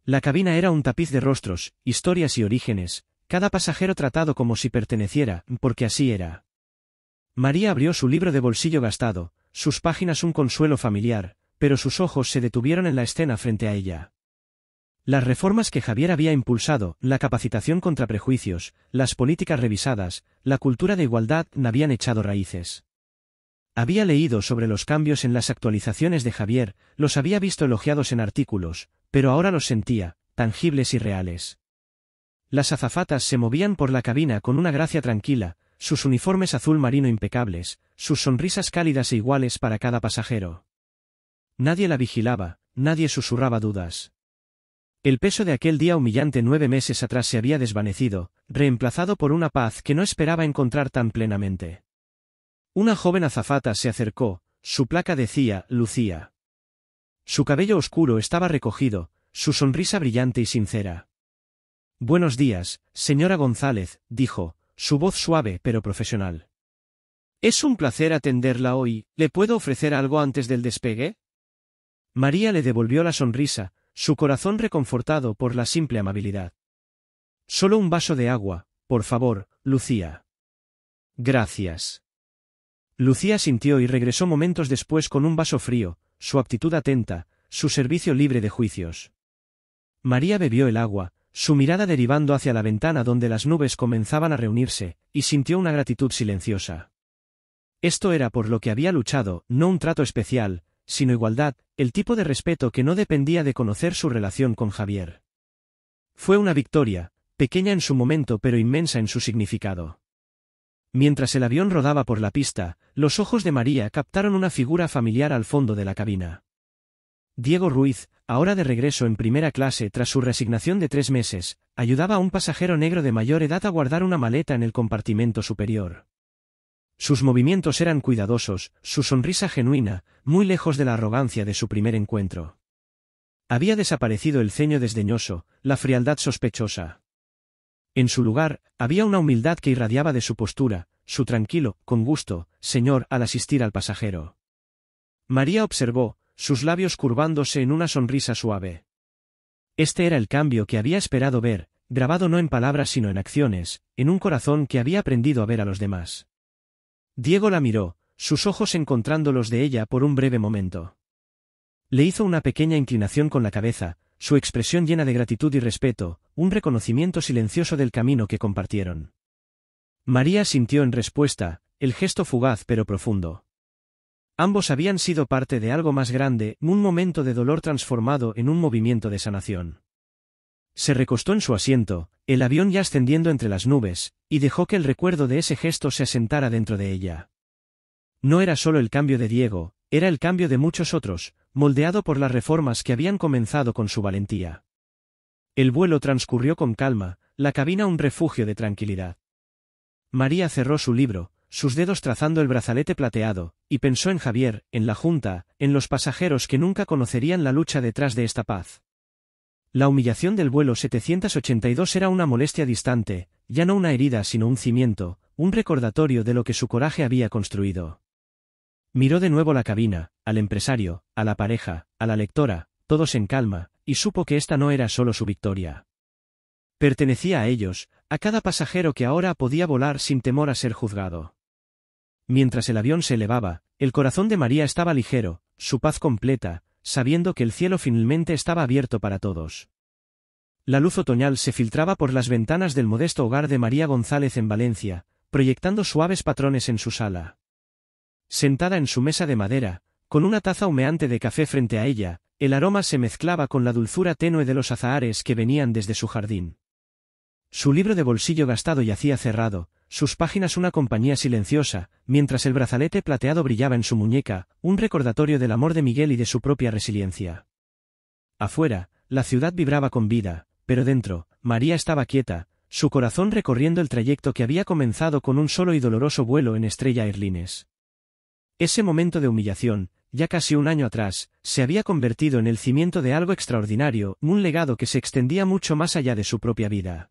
La cabina era un tapiz de rostros, historias y orígenes, cada pasajero tratado como si perteneciera, porque así era. María abrió su libro de bolsillo gastado, sus páginas un consuelo familiar, pero sus ojos se detuvieron en la escena frente a ella. Las reformas que Javier había impulsado, la capacitación contra prejuicios, las políticas revisadas, la cultura de igualdad habían echado raíces. Había leído sobre los cambios en las actualizaciones de Javier, los había visto elogiados en artículos, pero ahora los sentía, tangibles y reales. Las azafatas se movían por la cabina con una gracia tranquila, sus uniformes azul marino impecables, sus sonrisas cálidas e iguales para cada pasajero. Nadie la vigilaba, nadie susurraba dudas. El peso de aquel día humillante 9 meses atrás se había desvanecido, reemplazado por una paz que no esperaba encontrar tan plenamente. Una joven azafata se acercó, su placa decía Lucía. Su cabello oscuro estaba recogido, su sonrisa brillante y sincera. «Buenos días, señora González», dijo, su voz suave pero profesional. «Es un placer atenderla hoy, ¿le puedo ofrecer algo antes del despegue?» María le devolvió la sonrisa, su corazón reconfortado por la simple amabilidad. «Solo un vaso de agua, por favor, Lucía». «Gracias». Lucía sintió y regresó momentos después con un vaso frío, su actitud atenta, su servicio libre de juicios. María bebió el agua, su mirada derivando hacia la ventana donde las nubes comenzaban a reunirse, y sintió una gratitud silenciosa. Esto era por lo que había luchado, no un trato especial, sino igualdad, el tipo de respeto que no dependía de conocer su relación con Javier. Fue una victoria, pequeña en su momento pero inmensa en su significado. Mientras el avión rodaba por la pista, los ojos de María captaron una figura familiar al fondo de la cabina. Diego Ruiz, ahora de regreso en primera clase tras su resignación de 3 meses, ayudaba a un pasajero negro de mayor edad a guardar una maleta en el compartimento superior. Sus movimientos eran cuidadosos, su sonrisa genuina, muy lejos de la arrogancia de su primer encuentro. Había desaparecido el ceño desdeñoso, la frialdad sospechosa. En su lugar, había una humildad que irradiaba de su postura, su tranquilo, con gusto, señor, al asistir al pasajero. María observó, sus labios curvándose en una sonrisa suave. Este era el cambio que había esperado ver, grabado no en palabras sino en acciones, en un corazón que había aprendido a ver a los demás. Diego la miró, sus ojos encontrando los de ella por un breve momento. Le hizo una pequeña inclinación con la cabeza, su expresión llena de gratitud y respeto, un reconocimiento silencioso del camino que compartieron. María sintió en respuesta, el gesto fugaz pero profundo. Ambos habían sido parte de algo más grande, un momento de dolor transformado en un movimiento de sanación. Se recostó en su asiento, el avión ya ascendiendo entre las nubes, y dejó que el recuerdo de ese gesto se asentara dentro de ella. No era solo el cambio de Diego, era el cambio de muchos otros, moldeado por las reformas que habían comenzado con su valentía. El vuelo transcurrió con calma, la cabina un refugio de tranquilidad. María cerró su libro, sus dedos trazando el brazalete plateado, y pensó en Javier, en la Junta, en los pasajeros que nunca conocerían la lucha detrás de esta paz. La humillación del vuelo 782 era una molestia distante, ya no una herida sino un cimiento, un recordatorio de lo que su coraje había construido. Miró de nuevo la cabina, al empresario, a la pareja, a la lectora, todos en calma, y supo que esta no era solo su victoria. Pertenecía a ellos, a cada pasajero que ahora podía volar sin temor a ser juzgado. Mientras el avión se elevaba, el corazón de María estaba ligero, su paz completa, sabiendo que el cielo finalmente estaba abierto para todos. La luz otoñal se filtraba por las ventanas del modesto hogar de María González en Valencia, proyectando suaves patrones en su sala. Sentada en su mesa de madera, con una taza humeante de café frente a ella, el aroma se mezclaba con la dulzura tenue de los azahares que venían desde su jardín. Su libro de bolsillo gastado yacía cerrado, sus páginas una compañía silenciosa, mientras el brazalete plateado brillaba en su muñeca, un recordatorio del amor de Miguel y de su propia resiliencia. Afuera, la ciudad vibraba con vida, pero dentro, María estaba quieta, su corazón recorriendo el trayecto que había comenzado con un solo y doloroso vuelo en Estrella Airlines. Ese momento de humillación, ya casi un año atrás, se había convertido en el cimiento de algo extraordinario, un legado que se extendía mucho más allá de su propia vida.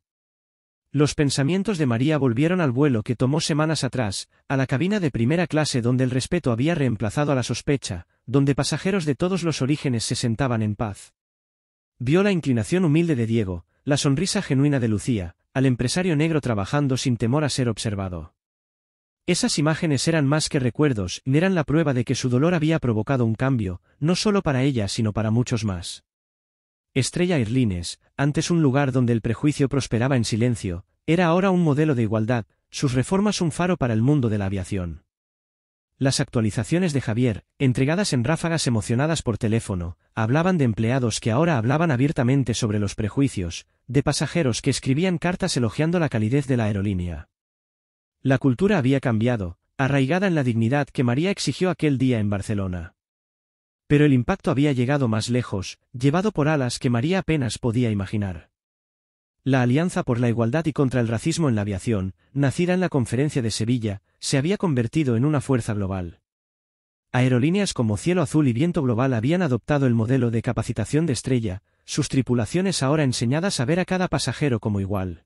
Los pensamientos de María volvieron al vuelo que tomó semanas atrás, a la cabina de primera clase donde el respeto había reemplazado a la sospecha, donde pasajeros de todos los orígenes se sentaban en paz. Vio la inclinación humilde de Diego, la sonrisa genuina de Lucía, al empresario negro trabajando sin temor a ser observado. Esas imágenes eran más que recuerdos, eran la prueba de que su dolor había provocado un cambio, no solo para ella sino para muchos más. Estrella Airlines, antes un lugar donde el prejuicio prosperaba en silencio, era ahora un modelo de igualdad, sus reformas un faro para el mundo de la aviación. Las actualizaciones de Javier, entregadas en ráfagas emocionadas por teléfono, hablaban de empleados que ahora hablaban abiertamente sobre los prejuicios, de pasajeros que escribían cartas elogiando la calidez de la aerolínea. La cultura había cambiado, arraigada en la dignidad que María exigió aquel día en Barcelona. Pero el impacto había llegado más lejos, llevado por alas que María apenas podía imaginar. La Alianza por la Igualdad y contra el Racismo en la Aviación, nacida en la Conferencia de Sevilla, se había convertido en una fuerza global. Aerolíneas como Cielo Azul y Viento Global habían adoptado el modelo de capacitación de Estrella, sus tripulaciones ahora enseñadas a ver a cada pasajero como igual.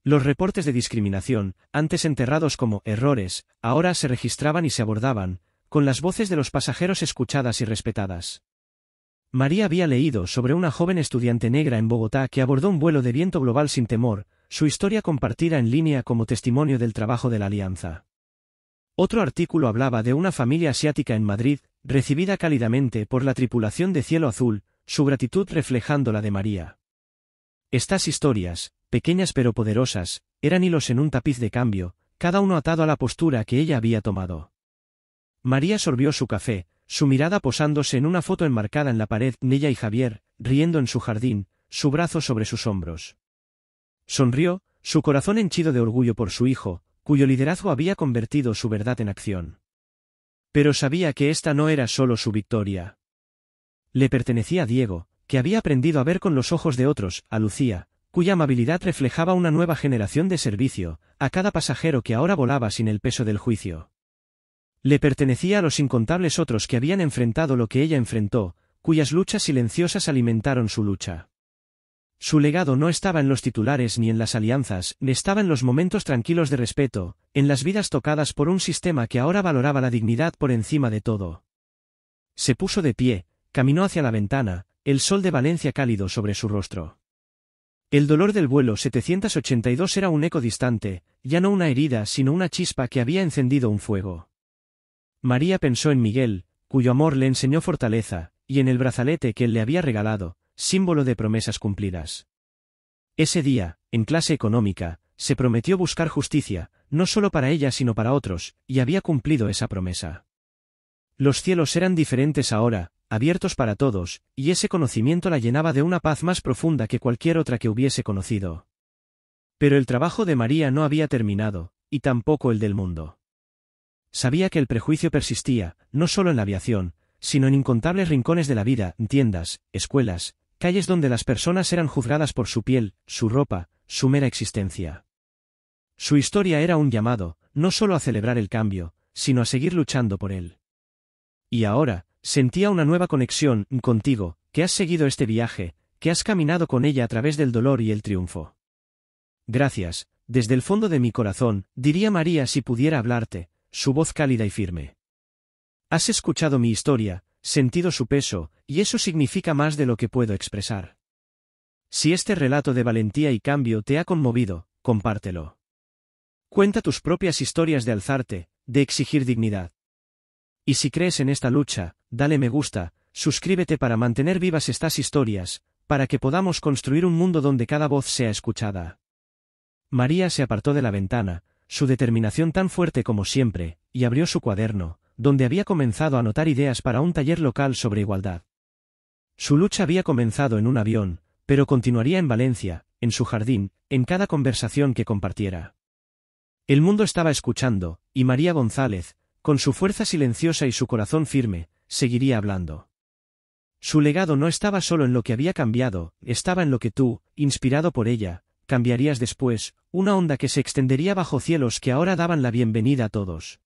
Los reportes de discriminación, antes enterrados como errores, ahora se registraban y se abordaban, con las voces de los pasajeros escuchadas y respetadas. María había leído sobre una joven estudiante negra en Bogotá que abordó un vuelo de Viento Global sin temor, su historia compartida en línea como testimonio del trabajo de la Alianza. Otro artículo hablaba de una familia asiática en Madrid, recibida cálidamente por la tripulación de Cielo Azul, su gratitud reflejando la de María. Estas historias, pequeñas pero poderosas, eran hilos en un tapiz de cambio, cada uno atado a la postura que ella había tomado. María sorbió su café, su mirada posándose en una foto enmarcada en la pared, ella y Javier, riendo en su jardín, su brazo sobre sus hombros. Sonrió, su corazón henchido de orgullo por su hijo, cuyo liderazgo había convertido su verdad en acción. Pero sabía que esta no era solo su victoria. Le pertenecía a Diego, que había aprendido a ver con los ojos de otros, a Lucía, cuya amabilidad reflejaba una nueva generación de servicio, a cada pasajero que ahora volaba sin el peso del juicio. Le pertenecía a los incontables otros que habían enfrentado lo que ella enfrentó, cuyas luchas silenciosas alimentaron su lucha. Su legado no estaba en los titulares ni en las alianzas, estaba en los momentos tranquilos de respeto, en las vidas tocadas por un sistema que ahora valoraba la dignidad por encima de todo. Se puso de pie, caminó hacia la ventana, el sol de Valencia cálido sobre su rostro. El dolor del vuelo 782 era un eco distante, ya no una herida sino una chispa que había encendido un fuego. María pensó en Miguel, cuyo amor le enseñó fortaleza, y en el brazalete que él le había regalado, símbolo de promesas cumplidas. Ese día, en clase económica, se prometió buscar justicia, no solo para ella sino para otros, y había cumplido esa promesa. Los cielos eran diferentes ahora, abiertos para todos, y ese conocimiento la llenaba de una paz más profunda que cualquier otra que hubiese conocido. Pero el trabajo de María no había terminado, y tampoco el del mundo. Sabía que el prejuicio persistía, no solo en la aviación, sino en incontables rincones de la vida, tiendas, escuelas, calles donde las personas eran juzgadas por su piel, su ropa, su mera existencia. Su historia era un llamado, no solo a celebrar el cambio, sino a seguir luchando por él. Y ahora, sentía una nueva conexión contigo, que has seguido este viaje, que has caminado con ella a través del dolor y el triunfo. Gracias, desde el fondo de mi corazón, diría María si pudiera hablarte, su voz cálida y firme. Has escuchado mi historia, sentido su peso, y eso significa más de lo que puedo expresar. Si este relato de valentía y cambio te ha conmovido, compártelo. Cuenta tus propias historias de alzarte, de exigir dignidad. Y si crees en esta lucha, dale me gusta, suscríbete para mantener vivas estas historias, para que podamos construir un mundo donde cada voz sea escuchada. María se apartó de la ventana, su determinación tan fuerte como siempre, y abrió su cuaderno, donde había comenzado a anotar ideas para un taller local sobre igualdad. Su lucha había comenzado en un avión, pero continuaría en Valencia, en su jardín, en cada conversación que compartiera. El mundo estaba escuchando, y María González, con su fuerza silenciosa y su corazón firme, seguiría hablando. Su legado no estaba solo en lo que había cambiado, estaba en lo que tú, inspirado por ella, cambiarías después, una onda que se extendería bajo cielos que ahora daban la bienvenida a todos.